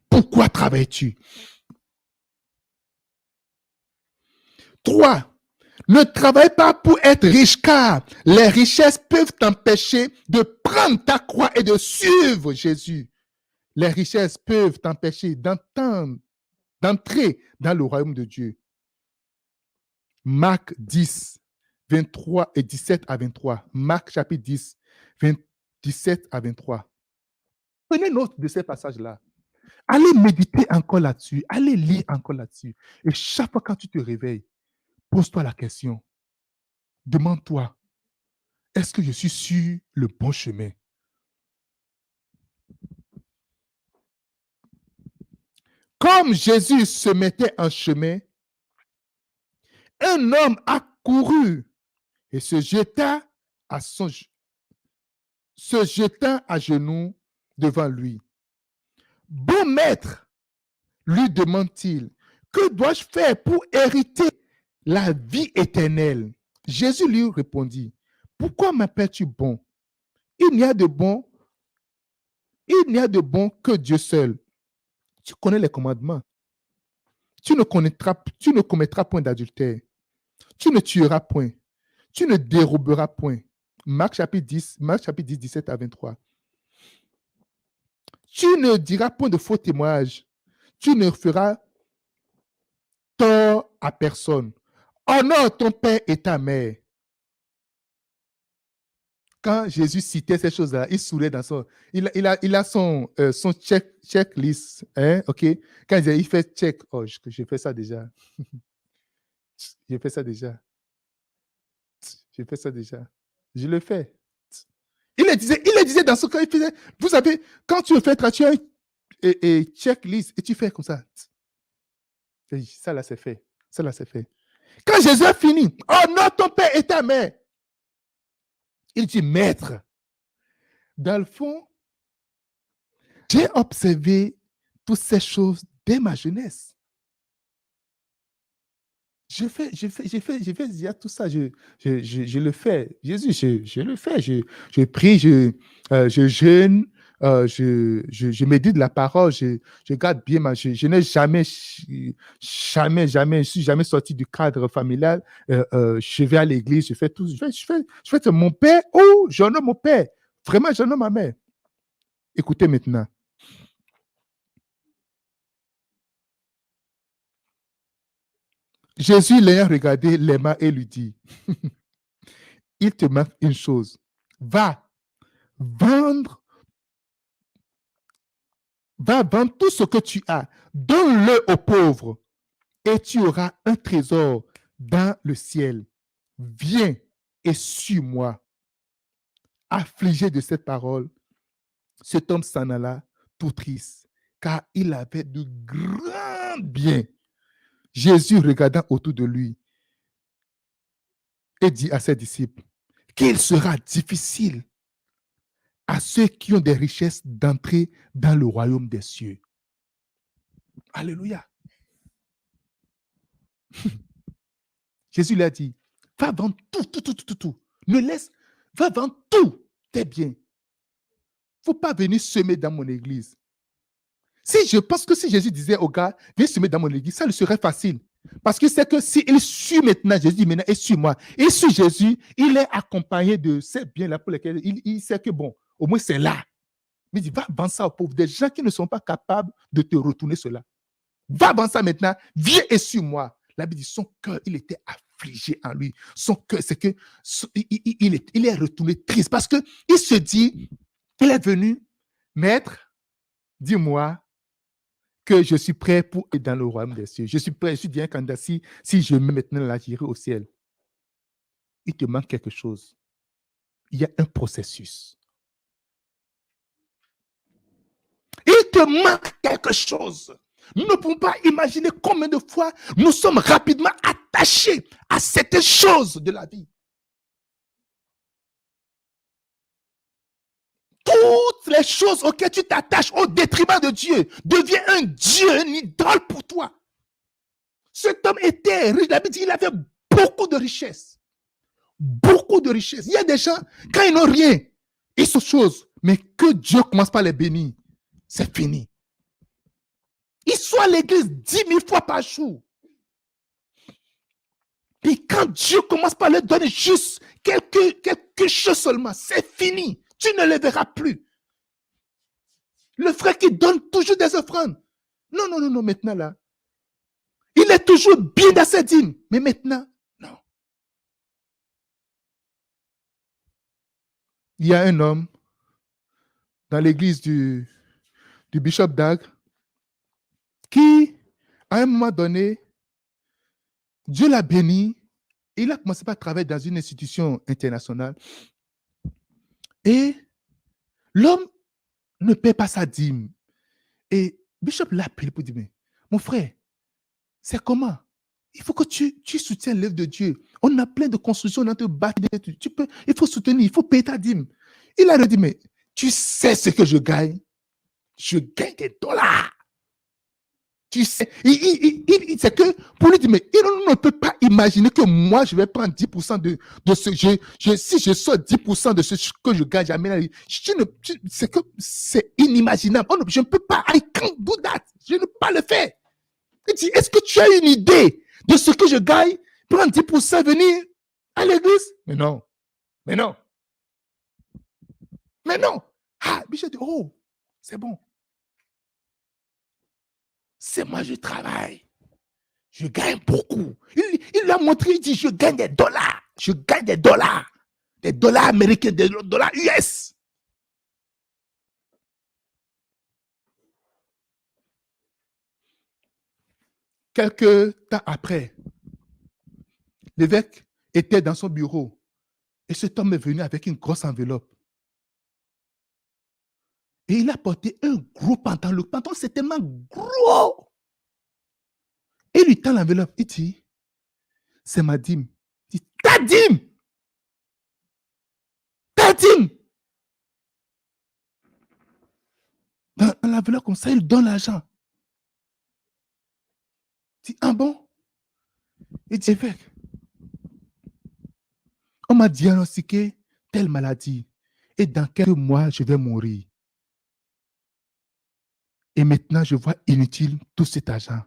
Pourquoi travailles-tu? 3. Ne travaille pas pour être riche, car les richesses peuvent t'empêcher de prendre ta croix et de suivre Jésus. les richesses peuvent t'empêcher d'entrer dans le royaume de Dieu. Marc 10, 23 et 17 à 23. Marc chapitre 10, 17 à 23. Prenez note de ces passages-là. Allez méditer encore là-dessus. Allez lire encore là-dessus. Et chaque fois quand tu te réveilles, pose-toi la question. Demande-toi, est-ce que je suis sur le bon chemin? Comme Jésus se mettait en chemin, un homme accourut et se jeta à genoux devant lui. Bon maître, lui demande-t-il, que dois-je faire pour hériter la vie éternelle? Jésus lui répondit, pourquoi m'appelles-tu bon? Il n'y a de bon que Dieu seul. Tu connais les commandements. Tu ne commettras point d'adultère. Tu ne tueras point. Tu ne déroberas point. Marc chapitre 10, 17 à 23. Tu ne diras point de faux témoignages. Tu ne feras tort à personne. Honore ton père et ta mère. Quand Jésus citait ces choses-là, il souriait dans son... Il a son checklist. Hein, OK? Quand il fait check, oh, j'ai fait ça déjà. J'ai fait ça déjà. J'ai fait ça déjà. Je le fais. Il le disait dans ce cas, il faisait, vous savez, quand tu le fais traduire et checklist, et tu fais comme ça. Ça là, c'est fait. Ça là, c'est fait. Quand Jésus a fini, oh non, ton père et ta mère. Il dit, maître, dans le fond, j'ai observé toutes ces choses dès ma jeunesse. Je fais déjà tout ça, je le fais. Jésus, je le fais. Je prie, je jeûne, je médite la parole, je garde bien je n'ai jamais, je suis jamais sorti du cadre familial. Je vais à l'église, je fais tout. Je fais mon père, oh, j'honore mon père. Vraiment, j'honore ma mère. Écoutez maintenant. Jésus l'ayant regardé, l'aima et lui dit, il te manque une chose. Va vendre tout ce que tu as, donne-le aux pauvres et tu auras un trésor dans le ciel. Viens et suis-moi. Affligé de cette parole, cet homme s'en alla tout triste, car il avait de grands biens. Jésus regardant autour de lui et dit à ses disciples, qu'il sera difficile à ceux qui ont des richesses d'entrer dans le royaume des cieux. Alléluia. Jésus lui a dit, va vendre tout. Ne laisse, va vendre tout tes biens. Il ne faut pas venir semer dans mon église. Je pense que si Jésus disait au gars, viens semer dans mon église, ça lui serait facile. Parce qu'il sait que s'il suit maintenant, Jésus dit maintenant, et suis-moi. Et suit Jésus, il est accompagné de ces biens-là pour lesquels il sait que bon, au moins c'est là. Mais il dit, va vendre ça aux pauvres. Des gens qui ne sont pas capables de te retourner cela. Va vendre ça maintenant, viens et suis-moi. La Bible dit, son cœur, il était affligé en lui. Son cœur, c'est que il est retourné triste parce qu'il se dit, il est venu, maître, dis-moi que je suis prêt pour être dans le royaume des cieux. Je suis prêt, je suis bien candidat. Si je mets maintenant là, j'irai au ciel. Il te manque quelque chose. Il y a un processus. Il te manque quelque chose. Nous ne pouvons pas imaginer combien de fois nous sommes rapidement attachés à cette chose de la vie. Toutes les choses auxquelles tu t'attaches au détriment de Dieu deviennent un Dieu, un idole pour toi. Cet homme était riche. La Bible dit qu'il avait beaucoup de richesses. Beaucoup de richesses. Il y a des gens, quand ils n'ont rien, ils sont choses. Mais que Dieu commence par les bénir, c'est fini. Ils sont à l'église 10 000 fois par jour. Et quand Dieu commence par leur donner juste quelque chose seulement, c'est fini. Tu ne le verras plus. Le frère qui donne toujours des offrandes. Non, non, non, non, maintenant là. Il est toujours bien dans ses dîmes. Mais maintenant, non. Il y a un homme dans l'église du Bishop Dag qui, à un moment donné, Dieu l'a béni. Il a commencé par travailler dans une institution internationale. Et l'homme ne paie pas sa dîme. Et Bishop l'a appelé pour dire, mais mon frère, c'est comment? Il faut que tu soutiennes l'œuvre de Dieu. On a plein de constructions, on a te battre. Il faut soutenir, il faut payer ta dîme. Il a dit, mais tu sais ce que je gagne? Je gagne des dollars. Tu sais, c'est que pour lui dire, mais il ne peut pas imaginer que moi, je vais prendre 10% de ce. Si je sors 10% de ce que je gagne, c'est que c'est inimaginable. Je ne peux pas. I can't do that. Je ne peux pas le faire. Il dit, est-ce que tu as une idée de ce que je gagne? Prendre 10%, venir à l'église? Mais non. Mais non. Mais non. Ah, mais j'ai dit, oh, c'est bon. C'est moi, je travaille. Je gagne beaucoup. Il l'a montré, il dit, je gagne des dollars. Je gagne des dollars. Des dollars américains, des dollars US. Quelques temps après, l'évêque était dans son bureau et cet homme est venu avec une grosse enveloppe. Et il a porté un gros pantalon. Le pantalon, c'est tellement gros. Et il lui tend l'enveloppe. Il dit, c'est ma dîme. Il dit, ta dîme. Ta dîme. Dans l'enveloppe comme ça, il donne l'argent. Il dit, ah bon? Il dit, évêque, on m'a diagnostiqué telle maladie. Et dans quelques mois, je vais mourir. Et maintenant, je vois inutile tout cet argent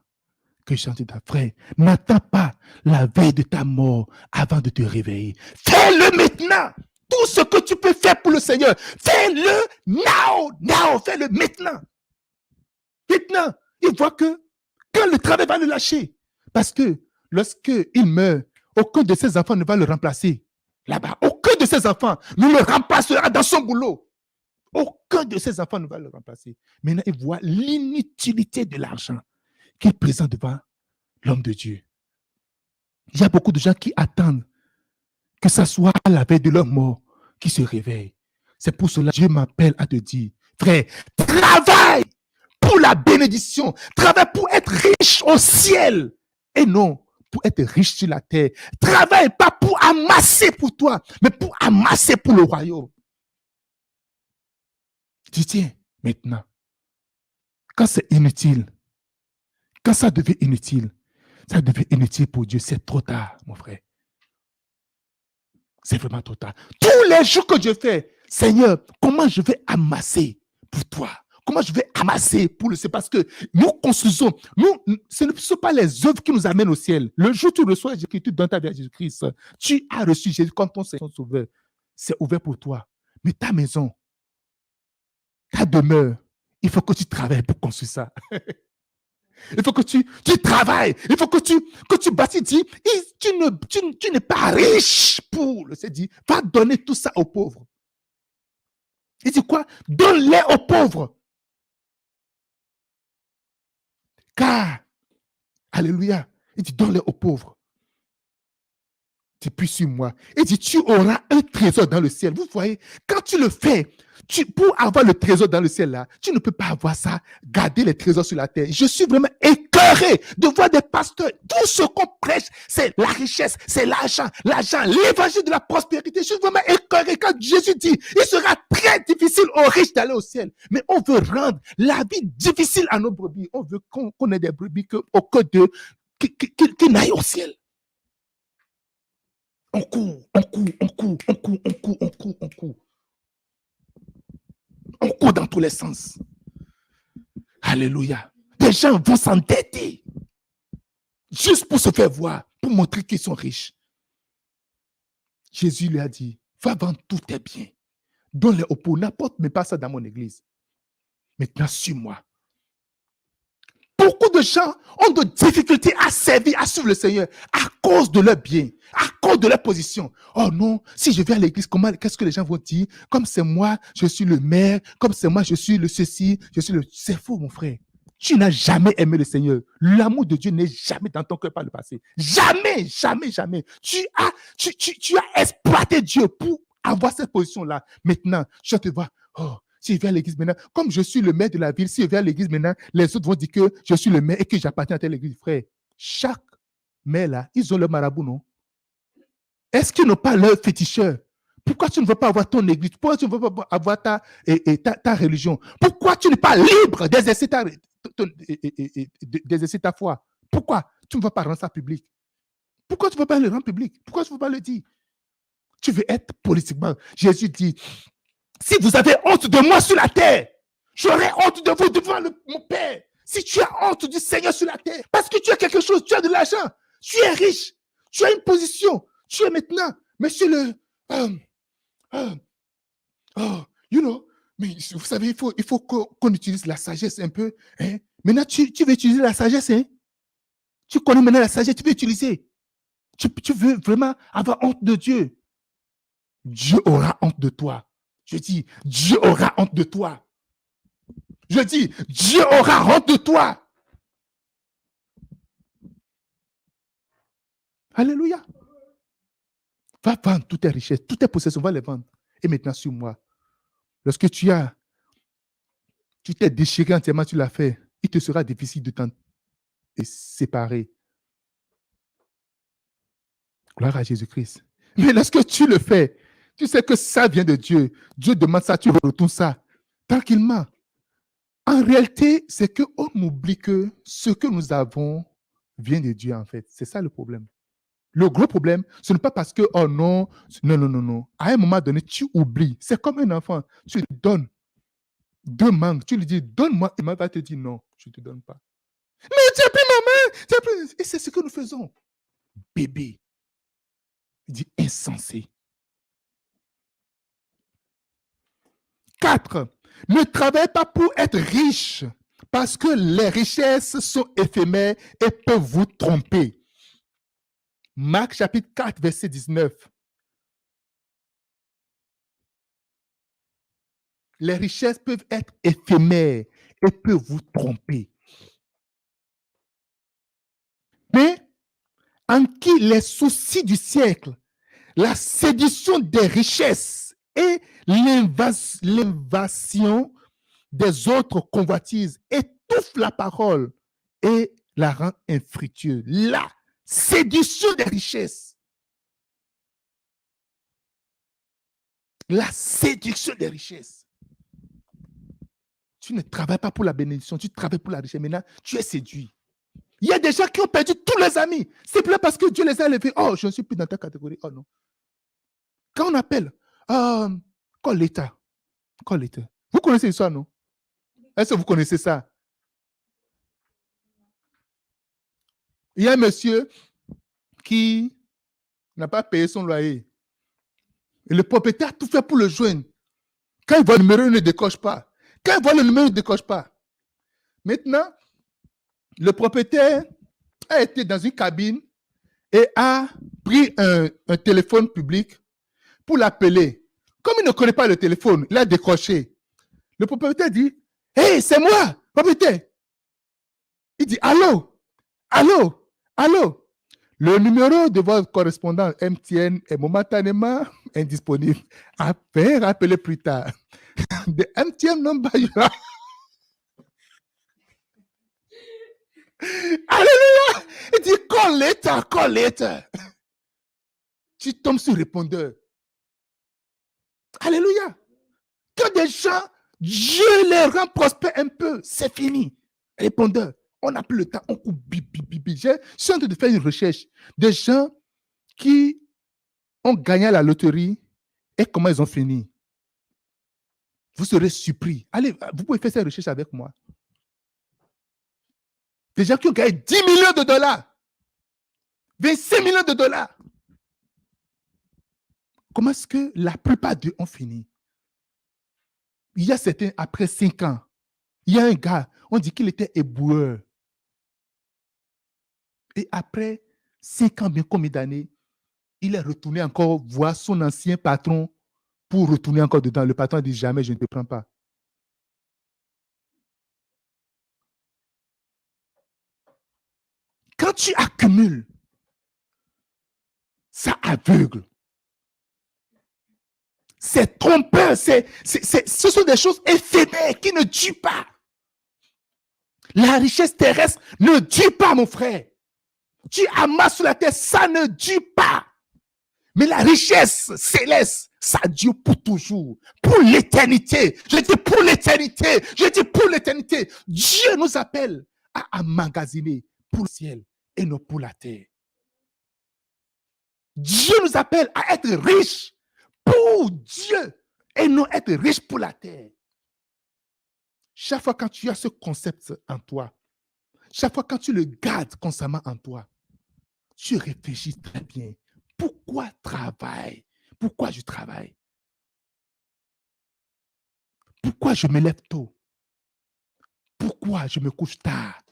que j'ai chanté ta frère. N'attends pas la veille de ta mort avant de te réveiller. Fais-le maintenant. Tout ce que tu peux faire pour le Seigneur, fais-le now, fais-le maintenant. Maintenant, il voit que quand le travail va le lâcher, parce que lorsqu'il meurt, aucun de ses enfants ne va le remplacer. Là-bas, aucun de ses enfants ne le remplacera dans son boulot. Aucun de ses enfants ne va le remplacer. Maintenant, il voit l'inutilité de l'argent qu'il présente devant l'homme de Dieu. Il y a beaucoup de gens qui attendent que ça soit à la veille de leur mort qui se réveillent. C'est pour cela que Dieu m'appelle à te dire, frère, travaille pour la bénédiction, travaille pour être riche au ciel et non pour être riche sur la terre. Travaille pas pour amasser pour toi, mais pour amasser pour le royaume. Tu tiens, maintenant, quand c'est inutile, quand ça devient inutile pour Dieu, c'est trop tard, mon frère. C'est vraiment trop tard. Tous les jours que je fais, Seigneur, comment je vais amasser pour toi? Comment je vais amasser pour le ciel? Parce que nous construisons, ce ne sont pas les œuvres qui nous amènent au ciel. Le jour où tu reçois Jésus-Christ, tu donnes ta vie à Jésus-Christ, tu as reçu Jésus comme ton Seigneur Sauveur. C'est ouvert pour toi. Mais ta maison, ta demeure, il faut que tu travailles pour construire ça. Il faut que tu travailles. Il faut que tu bâtis. Tu n'es pas riche pour le Seigneur. Va donner tout ça aux pauvres. Il dit quoi? Donne-les aux pauvres. Car, alléluia, il dit donne-les aux pauvres. Puis sur moi. Il dit tu auras un trésor dans le ciel. Vous voyez, quand tu le fais, pour avoir le trésor dans le ciel là, tu ne peux pas avoir ça, garder les trésors sur la terre. Je suis vraiment écœuré de voir des pasteurs. Tout ce qu'on prêche, c'est la richesse, c'est l'argent, l'évangile de la prospérité. Je suis vraiment écœuré quand Jésus dit, il sera très difficile aux riches d'aller au ciel. Mais on veut rendre la vie difficile à nos brebis. On veut qu'on ait des brebis au cœur d'eux qui n'aillent au ciel. On court. On court dans tous les sens. Alléluia. Des gens vont s'endetter juste pour se faire voir, pour montrer qu'ils sont riches. Jésus lui a dit, va vendre tous tes biens, donne-les aux pauvres, n'importe, mais pas ça dans mon église. Maintenant, suis-moi. Beaucoup de gens ont de difficultés à servir, à suivre le Seigneur à cause de leur bien, à cause de leur position. Oh non, si je vais à l'église, qu'est-ce que les gens vont dire? Comme c'est moi, je suis le maire, comme c'est moi, je suis le ceci, je suis le... C'est faux, mon frère. Tu n'as jamais aimé le Seigneur. L'amour de Dieu n'est jamais dans ton cœur par le passé. Jamais, jamais, jamais. Tu as exploité Dieu pour avoir cette position-là. Maintenant, je te vois, oh, si je vais à l'église maintenant, comme je suis le maire de la ville, si je vais à l'église maintenant, les autres vont dire que je suis le maire et que j'appartiens à telle église. Frère, chaque maire là, ils ont leur marabout, non? Est-ce qu'ils n'ont pas leur féticheur? Pourquoi tu ne veux pas avoir ton église? Pourquoi tu ne veux pas avoir ta religion? Pourquoi tu n'es pas libre d'exercer ta foi? Pourquoi tu ne veux pas rendre ça public? Pourquoi tu ne veux pas le rendre public? Pourquoi tu ne veux pas le dire? Tu veux être politiquement. Jésus dit, si vous avez honte de moi sur la terre, j'aurai honte de vous devant mon Père. Si tu as honte du Seigneur sur la terre, parce que tu as quelque chose, tu as de l'argent, tu es riche, tu as une position, tu es maintenant, monsieur le... you know, mais vous savez, il faut qu'on utilise la sagesse un peu. Hein? Maintenant, tu veux utiliser la sagesse. Hein? Tu connais maintenant la sagesse, tu veux utiliser. Tu veux vraiment avoir honte de Dieu. Dieu aura honte de toi. Je dis, Dieu aura honte de toi. Je dis, Dieu aura honte de toi. Alléluia. Va vendre toutes tes richesses, toutes tes possessions, va les vendre. Et maintenant, sur moi. Lorsque tu t'es déchiré entièrement, tu l'as fait, il te sera difficile de t'en séparer. Gloire à Jésus-Christ. Mais lorsque tu le fais, tu sais que ça vient de Dieu. Dieu demande ça, tu retournes ça. Tranquillement. En réalité, c'est qu'on oublie que ce que nous avons vient de Dieu, en fait. C'est ça le problème. Le gros problème, ce n'est pas parce que, oh non, non. À un moment donné, tu oublies. C'est comme un enfant. Tu lui donnes 2 mangues. Tu lui dis, donne-moi. Il va te dire, non, je ne te donne pas. Mais tu as pris ma main. Et c'est ce que nous faisons. Bébé. Il dit, insensé. 4. Ne travaille pas pour être riche, parce que les richesses sont éphémères et peuvent vous tromper. Marc chapitre 4, verset 19. Les richesses peuvent être éphémères et peuvent vous tromper. Mais en qui les soucis du siècle, la séduction des richesses et l'invasion des autres convoitises étouffent la parole et la rend infructueuse. La séduction des richesses. La séduction des richesses. Tu ne travailles pas pour la bénédiction, tu travailles pour la richesse. Maintenant, tu es séduit. Il y a des gens qui ont perdu tous leurs amis. C'est pas parce que Dieu les a élevés. Oh, je ne suis plus dans ta catégorie. Oh non. Quand on appelle, call l'État. Vous connaissez l'histoire, non? Est-ce que vous connaissez ça? Il y a un monsieur qui n'a pas payé son loyer. Et le propriétaire a tout fait pour le joindre. Quand il voit le numéro, il ne décoche pas. Quand il voit le numéro, il ne décoche pas. Maintenant, le propriétaire a été dans une cabine et a pris un téléphone public pour l'appeler. Comme il ne connaît pas le téléphone, il a décroché. Le propriétaire dit, « Hey, c'est moi, propriétaire. » Il dit, « Allô? Le numéro de votre correspondant MTN est momentanément indisponible. Rappelez plus tard. The MTN number you have. » Alléluia! Il dit, call later. Tu tombes sur le répondeur. Alléluia! Que des gens, Dieu les rend prospères un peu. C'est fini. Répondeur. On n'a plus le temps. On coupe. Je suis en train de faire une recherche. Des gens qui ont gagné à la loterie et comment ils ont fini. Vous serez surpris. Allez, vous pouvez faire cette recherche avec moi. Des gens qui ont gagné 10 millions de dollars. 25 millions de dollars. Comment est-ce que la plupart d'eux ont fini? Il y a certains, après 5 ans, Il y a un gars, on dit qu'il était éboueur. Et après 5 ans, bien combien d'années, il est retourné encore voir son ancien patron pour retourner encore dedans. Le patron a dit jamais, je ne te prends pas. Quand tu accumules, ça aveugle. C'est trompeur. Ce sont des choses éphémères qui ne durent pas. La richesse terrestre ne dure pas, mon frère. Tu amasses sur la terre, ça ne dure pas. Mais la richesse céleste, ça dure pour toujours, pour l'éternité. Je dis pour l'éternité. Je dis pour l'éternité. Dieu nous appelle à emmagasiner pour le ciel et non pour la terre. Dieu nous appelle à être riches pour Dieu et non être riches pour la terre. Chaque fois quand tu as ce concept en toi, chaque fois quand tu le gardes constamment en toi, tu réfléchis très bien. Pourquoi travaille? Pourquoi je travaille? Pourquoi je me lève tôt? Pourquoi je me couche tard?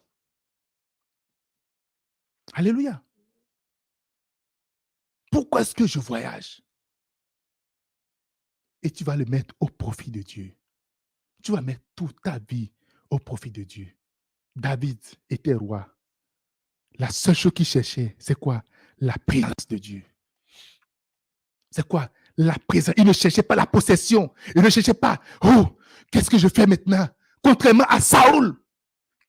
Alléluia. Pourquoi est-ce que je voyage? Et tu vas le mettre au profit de Dieu. Tu vas mettre toute ta vie au profit de Dieu. David était roi. La seule chose qu'il cherchait, c'est quoi? La présence de Dieu. C'est quoi? La présence. Il ne cherchait pas la possession. Il ne cherchait pas, oh, qu'est-ce que je fais maintenant? Contrairement à Saoul,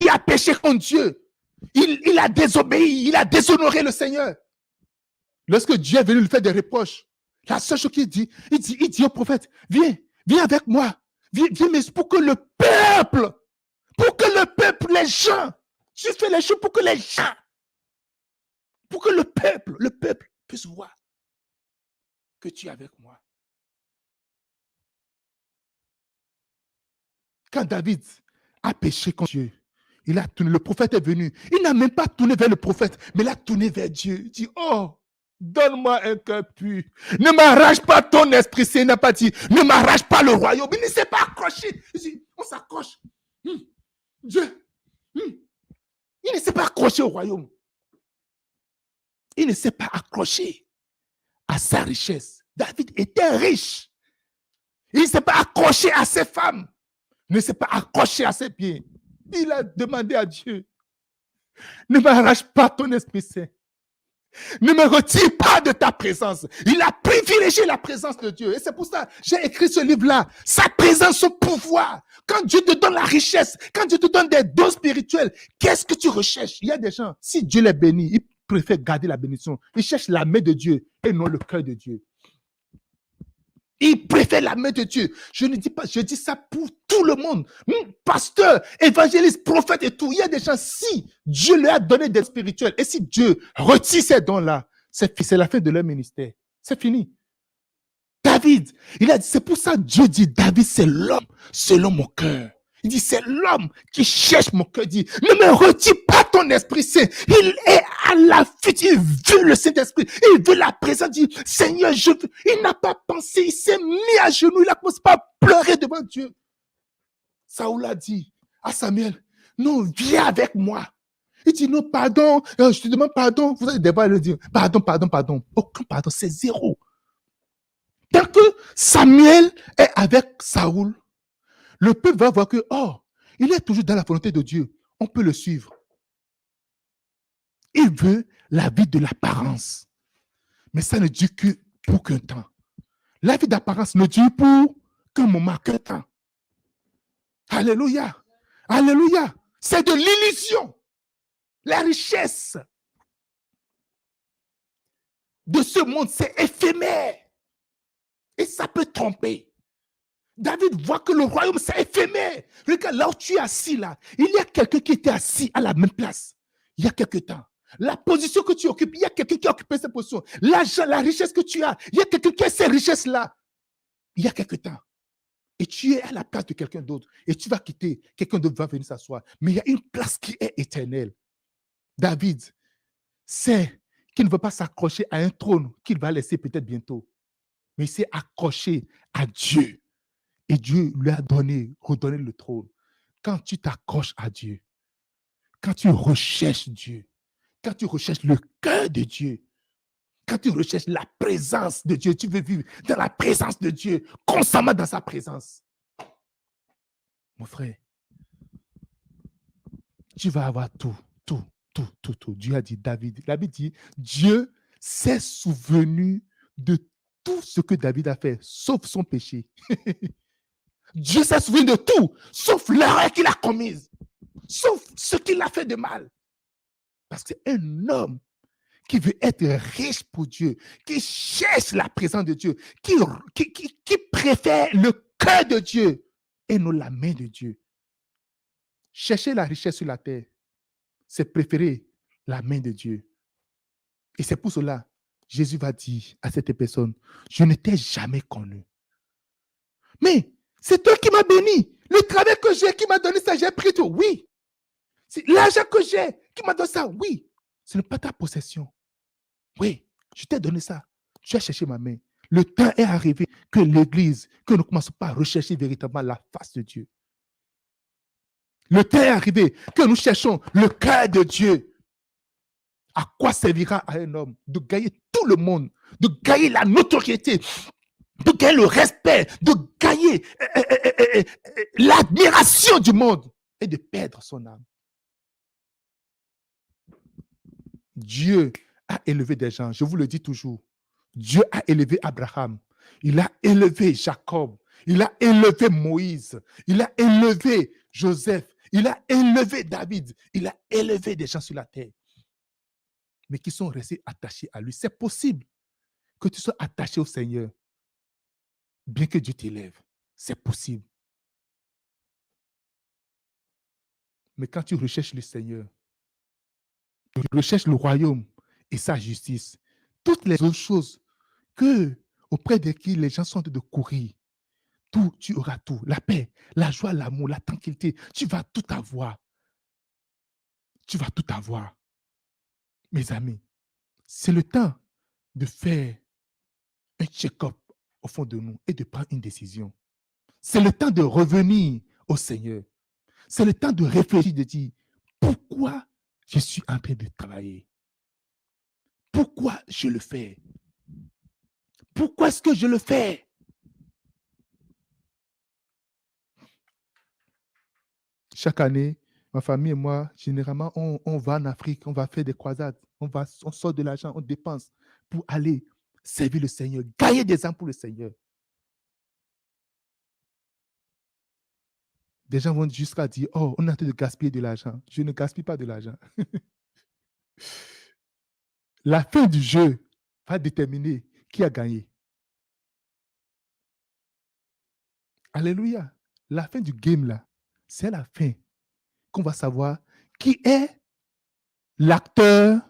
qui a péché contre Dieu. Il a désobéi, il a déshonoré le Seigneur. Lorsque Dieu est venu lui faire des reproches, la seule chose qu'il dit, il dit au prophète, viens avec moi. Viens, mais pour que le peuple, les gens, tu fais les choses pour que les gens, pour que le peuple puisse voir que tu es avec moi. Quand David a péché contre Dieu, il a tourné, le prophète est venu. Il n'a même pas tourné vers le prophète, mais il a tourné vers Dieu. Il dit, oh, donne-moi un cœur pur. Ne m'arrache pas ton esprit. C'est n'a pas dit, ne m'arrache pas le royaume. Il ne s'est pas accroché. Il dit, on s'accroche. Dieu, il ne s'est pas accroché au royaume. Il ne s'est pas accroché à sa richesse. David était riche. Il ne s'est pas accroché à ses femmes. Il ne s'est pas accroché à ses pieds. Il a demandé à Dieu, ne m'arrache pas ton Esprit Saint. Ne me retire pas de ta présence. Il a privilégié la présence de Dieu. Et c'est pour ça que j'ai écrit ce livre-là. Sa présence, son pouvoir. Quand Dieu te donne la richesse, quand Dieu te donne des dons spirituels, qu'est-ce que tu recherches? Il y a des gens, si Dieu les bénit, ils préfèrent garder la bénédiction. Ils cherchent la main de Dieu et non le cœur de Dieu. Ils préfèrent la main de Dieu. Je ne dis pas, je dis ça pour tout le monde. Pasteur, évangéliste, prophète et tout. Il y a des gens, si Dieu leur a donné des spirituels et si Dieu retire ces dons-là, c'est la fin de leur ministère. C'est fini. David, il a dit, c'est pour ça que Dieu dit, David, c'est l'homme selon mon cœur. Il dit, c'est l'homme qui cherche mon cœur. Il dit, ne me retire pas ton Esprit Saint. Il est à la fuite. Il veut le Saint-Esprit. Il veut la présence. Il dit, Seigneur, je veux. Il n'a pas pensé. Il s'est mis à genoux. Il a commencé à pleurer devant Dieu. Saoul a dit à Samuel, non, viens avec moi. Il dit, non, pardon. Je te demande pardon. Vous allez d'abord le dire, pardon. Aucun pardon, c'est zéro. Tant que Samuel est avec Saoul, le peuple va voir que, oh, il est toujours dans la volonté de Dieu. On peut le suivre. Il veut la vie de l'apparence. Mais ça ne dure que pour qu'un temps. La vie d'apparence ne dure pour qu'un moment, qu'un temps. Alléluia. Alléluia. C'est de l'illusion. La richesse de ce monde, c'est éphémère. Et ça peut tromper. David voit que le royaume, c'est éphémère. Regarde, là où tu es assis, là, il y a quelqu'un qui était assis à la même place il y a quelque temps. La position que tu occupes, il y a quelqu'un qui a occupé cette position. L'argent, la richesse que tu as, il y a quelqu'un qui a ces richesses-là il y a quelque temps. Et tu es à la place de quelqu'un d'autre. Et tu vas quitter, quelqu'un d'autre va venir s'asseoir. Mais il y a une place qui est éternelle. David sait qu'il ne veut pas s'accrocher à un trône qu'il va laisser peut-être bientôt. Mais il s'est accroché à Dieu. Et Dieu lui a redonné le trône. quand tu t'accroches à Dieu, quand tu recherches Dieu, quand tu recherches le cœur de Dieu, quand tu recherches la présence de Dieu, tu veux vivre dans la présence de Dieu, constamment dans sa présence. Mon frère, tu vas avoir tout. Dieu a dit, David dit, Dieu s'est souvenu de tout ce que David a fait, sauf son péché. Dieu s'est souvenu de tout, sauf l'erreur qu'il a commise, sauf ce qu'il a fait de mal. Parce que c'est un homme qui veut être riche pour Dieu, qui cherche la présence de Dieu, qui préfère le cœur de Dieu et non la main de Dieu. Chercher la richesse sur la terre, c'est préférer la main de Dieu. Et c'est pour cela, Jésus va dire à cette personne, je ne t'ai jamais connu. Mais c'est toi qui m'as béni. Le travail que j'ai, qui m'a donné ça, j'ai pris tout. Oui. C'est l'argent que j'ai, qui m'a donné ça. Oui. Ce n'est pas ta possession. Oui, je t'ai donné ça. Tu as cherché ma main. Le temps est arrivé que l'Église, que nous ne commençons pas à rechercher véritablement la face de Dieu. Le temps est arrivé que nous cherchons le cœur de Dieu. À quoi servira à un homme de gagner tout le monde, de gagner la notoriété, de gagner le respect, de gagner l'admiration du monde et de perdre son âme? Dieu a élevé des gens, je vous le dis toujours. Dieu a élevé Abraham, il a élevé Jacob, il a élevé Moïse, il a élevé Joseph, il a élevé David, il a élevé des gens sur la terre, mais qui sont restés attachés à lui. C'est possible que tu sois attaché au Seigneur, bien que Dieu t'élève. C'est possible. Mais quand tu recherches le Seigneur, tu recherches le royaume et sa justice, toutes les autres choses auprès de qui les gens sont de courir, tout, tu auras tout. La paix, la joie, l'amour, la tranquillité, tu vas tout avoir. Tu vas tout avoir. Mes amis, c'est le temps de faire un check-up au fond de nous et de prendre une décision. C'est le temps de revenir au Seigneur. C'est le temps de réfléchir, de dire, pourquoi je suis en train de travailler? Pourquoi je le fais? Pourquoi est-ce que je le fais? Chaque année, ma famille et moi, généralement, on va en Afrique, on va faire des croisades, on sort de l'argent, on dépense pour aller servir le Seigneur, gagner des âmes pour le Seigneur. Des gens vont jusqu'à dire, oh, on est en train de gaspiller de l'argent. Je ne gaspille pas de l'argent. La fin du jeu va déterminer qui a gagné. Alléluia. La fin du game, là, c'est la fin qu'on va savoir qui est l'acteur,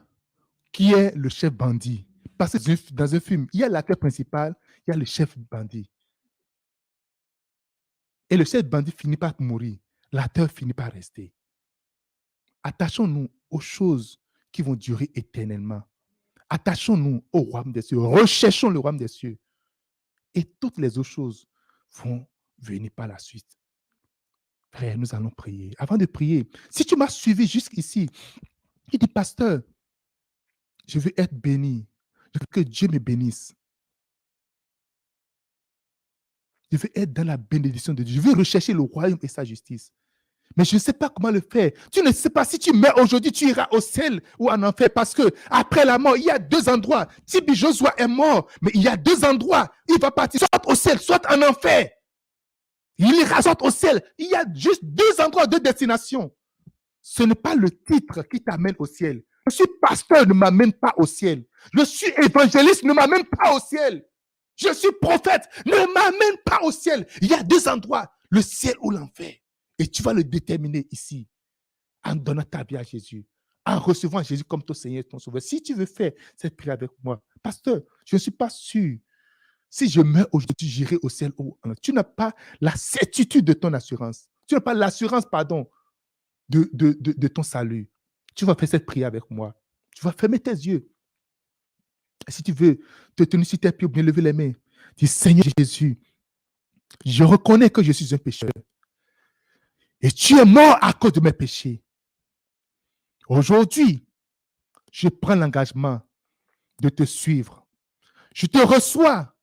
qui est le chef bandit. Parce que dans un film, il y a l'acteur principal, il y a le chef bandit. Et le chef bandit finit par mourir. L'acteur finit par rester. Attachons-nous aux choses qui vont durer éternellement. Attachons-nous au royaume des cieux. Recherchons le royaume des cieux. Et toutes les autres choses vont venir par la suite. Frère, nous allons prier. Avant de prier, si tu m'as suivi jusqu'ici, il dit, pasteur, je veux être béni. Je veux que Dieu me bénisse. Je veux être dans la bénédiction de Dieu. Je veux rechercher le royaume et sa justice. Mais je ne sais pas comment le faire. Tu ne sais pas si tu meurs aujourd'hui, tu iras au ciel ou en enfer. Parce que après la mort, il y a deux endroits. Tibi Joshua est mort, mais il y a deux endroits. Il va partir soit au ciel, soit en enfer. Il ira soit au ciel. Il y a juste deux endroits, deux destinations. Ce n'est pas le titre qui t'amène au ciel. Je suis pasteur, ne m'amène pas au ciel. Je suis évangéliste, ne m'amène pas au ciel. Je suis prophète, ne m'amène pas au ciel. Il y a deux endroits, le ciel ou l'enfer. Et tu vas le déterminer ici, en donnant ta vie à Jésus, en recevant Jésus comme ton Seigneur et ton Sauveur. Si tu veux faire cette prière avec moi, pasteur, je ne suis pas sûr. Si je meurs aujourd'hui, j'irai au ciel ou non. Tu n'as pas la certitude de ton assurance. Tu n'as pas l'assurance, pardon, de ton salut. Tu vas faire cette prière avec moi. Tu vas fermer tes yeux. Et si tu veux te tenir sur tes pieds ou bien lever les mains, dis, Seigneur Jésus, je reconnais que je suis un pécheur. Et tu es mort à cause de mes péchés. Aujourd'hui, je prends l'engagement de te suivre. Je te reçois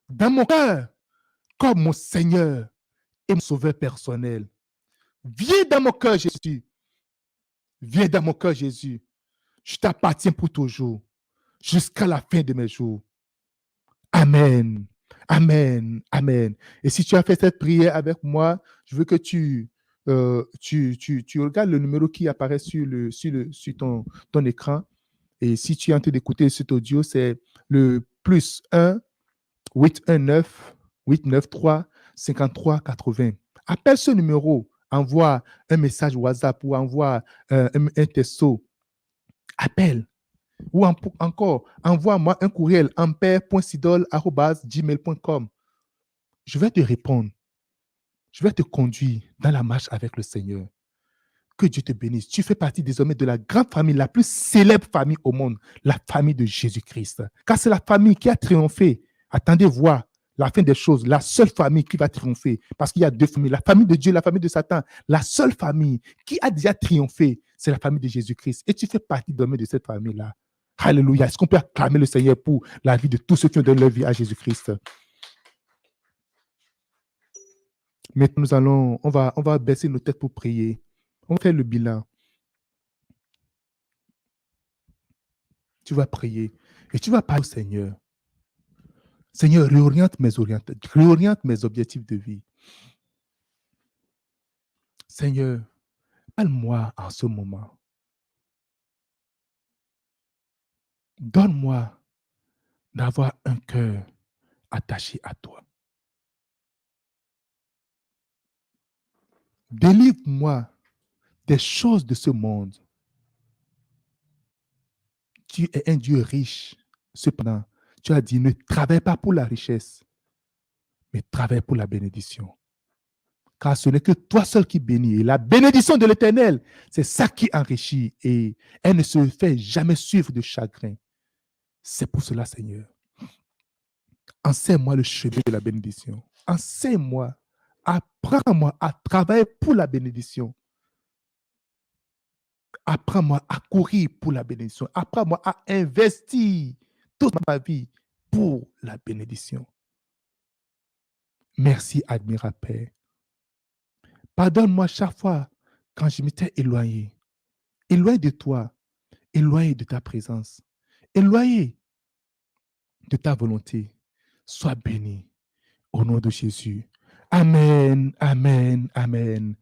dans mon cœur comme mon Seigneur et mon Sauveur personnel. Viens dans mon cœur, Jésus. Viens dans mon cœur, Jésus. Je t'appartiens pour toujours, jusqu'à la fin de mes jours. Amen. Amen. Amen. Et si tu as fait cette prière avec moi, je veux que tu regardes le numéro qui apparaît sur ton écran. Et si tu es en train d'écouter cet audio, c'est le +1 819 893 53 80. Appelle ce numéro, envoie un message WhatsApp ou envoie un texto. Appelle. Ou encore, envoie-moi un courriel ampère.sidol@gmail.com. Je vais te répondre. Je vais te conduire dans la marche avec le Seigneur. Que Dieu te bénisse. Tu fais partie désormais de la grande famille, la plus célèbre famille au monde, la famille de Jésus-Christ. Car c'est la famille qui a triomphé. Attendez voir la fin des choses, la seule famille qui va triompher. Parce qu'il y a deux familles, la famille de Dieu, la famille de Satan. La seule famille qui a déjà triomphé, c'est la famille de Jésus-Christ. Et tu fais partie désormais de cette famille-là. Alléluia. Est-ce qu'on peut acclamer le Seigneur pour la vie de tous ceux qui ont donné leur vie à Jésus-Christ? Maintenant, on va baisser nos têtes pour prier. On va faire le bilan. Tu vas prier et tu vas parler au Seigneur. Seigneur, réoriente mes objectifs de vie. Seigneur, parle-moi en ce moment. Donne-moi d'avoir un cœur attaché à toi. Délivre-moi des choses de ce monde. Tu es un Dieu riche. Cependant, tu as dit, ne travaille pas pour la richesse, mais travaille pour la bénédiction. Car ce n'est que toi seul qui bénis. Et la bénédiction de l'Éternel, c'est ça qui enrichit. Et elle ne se fait jamais suivre de chagrin. C'est pour cela, Seigneur. Enseigne-moi le chemin de la bénédiction. Enseigne-moi, apprends-moi à travailler pour la bénédiction. Apprends-moi à courir pour la bénédiction. Apprends-moi à investir toute ma vie pour la bénédiction. Merci, admirable Père. Pardonne-moi chaque fois quand je m'étais éloigné de toi, éloigné de ta présence, éloigné de ta volonté. Sois béni au nom de Jésus. Amen, amen, amen.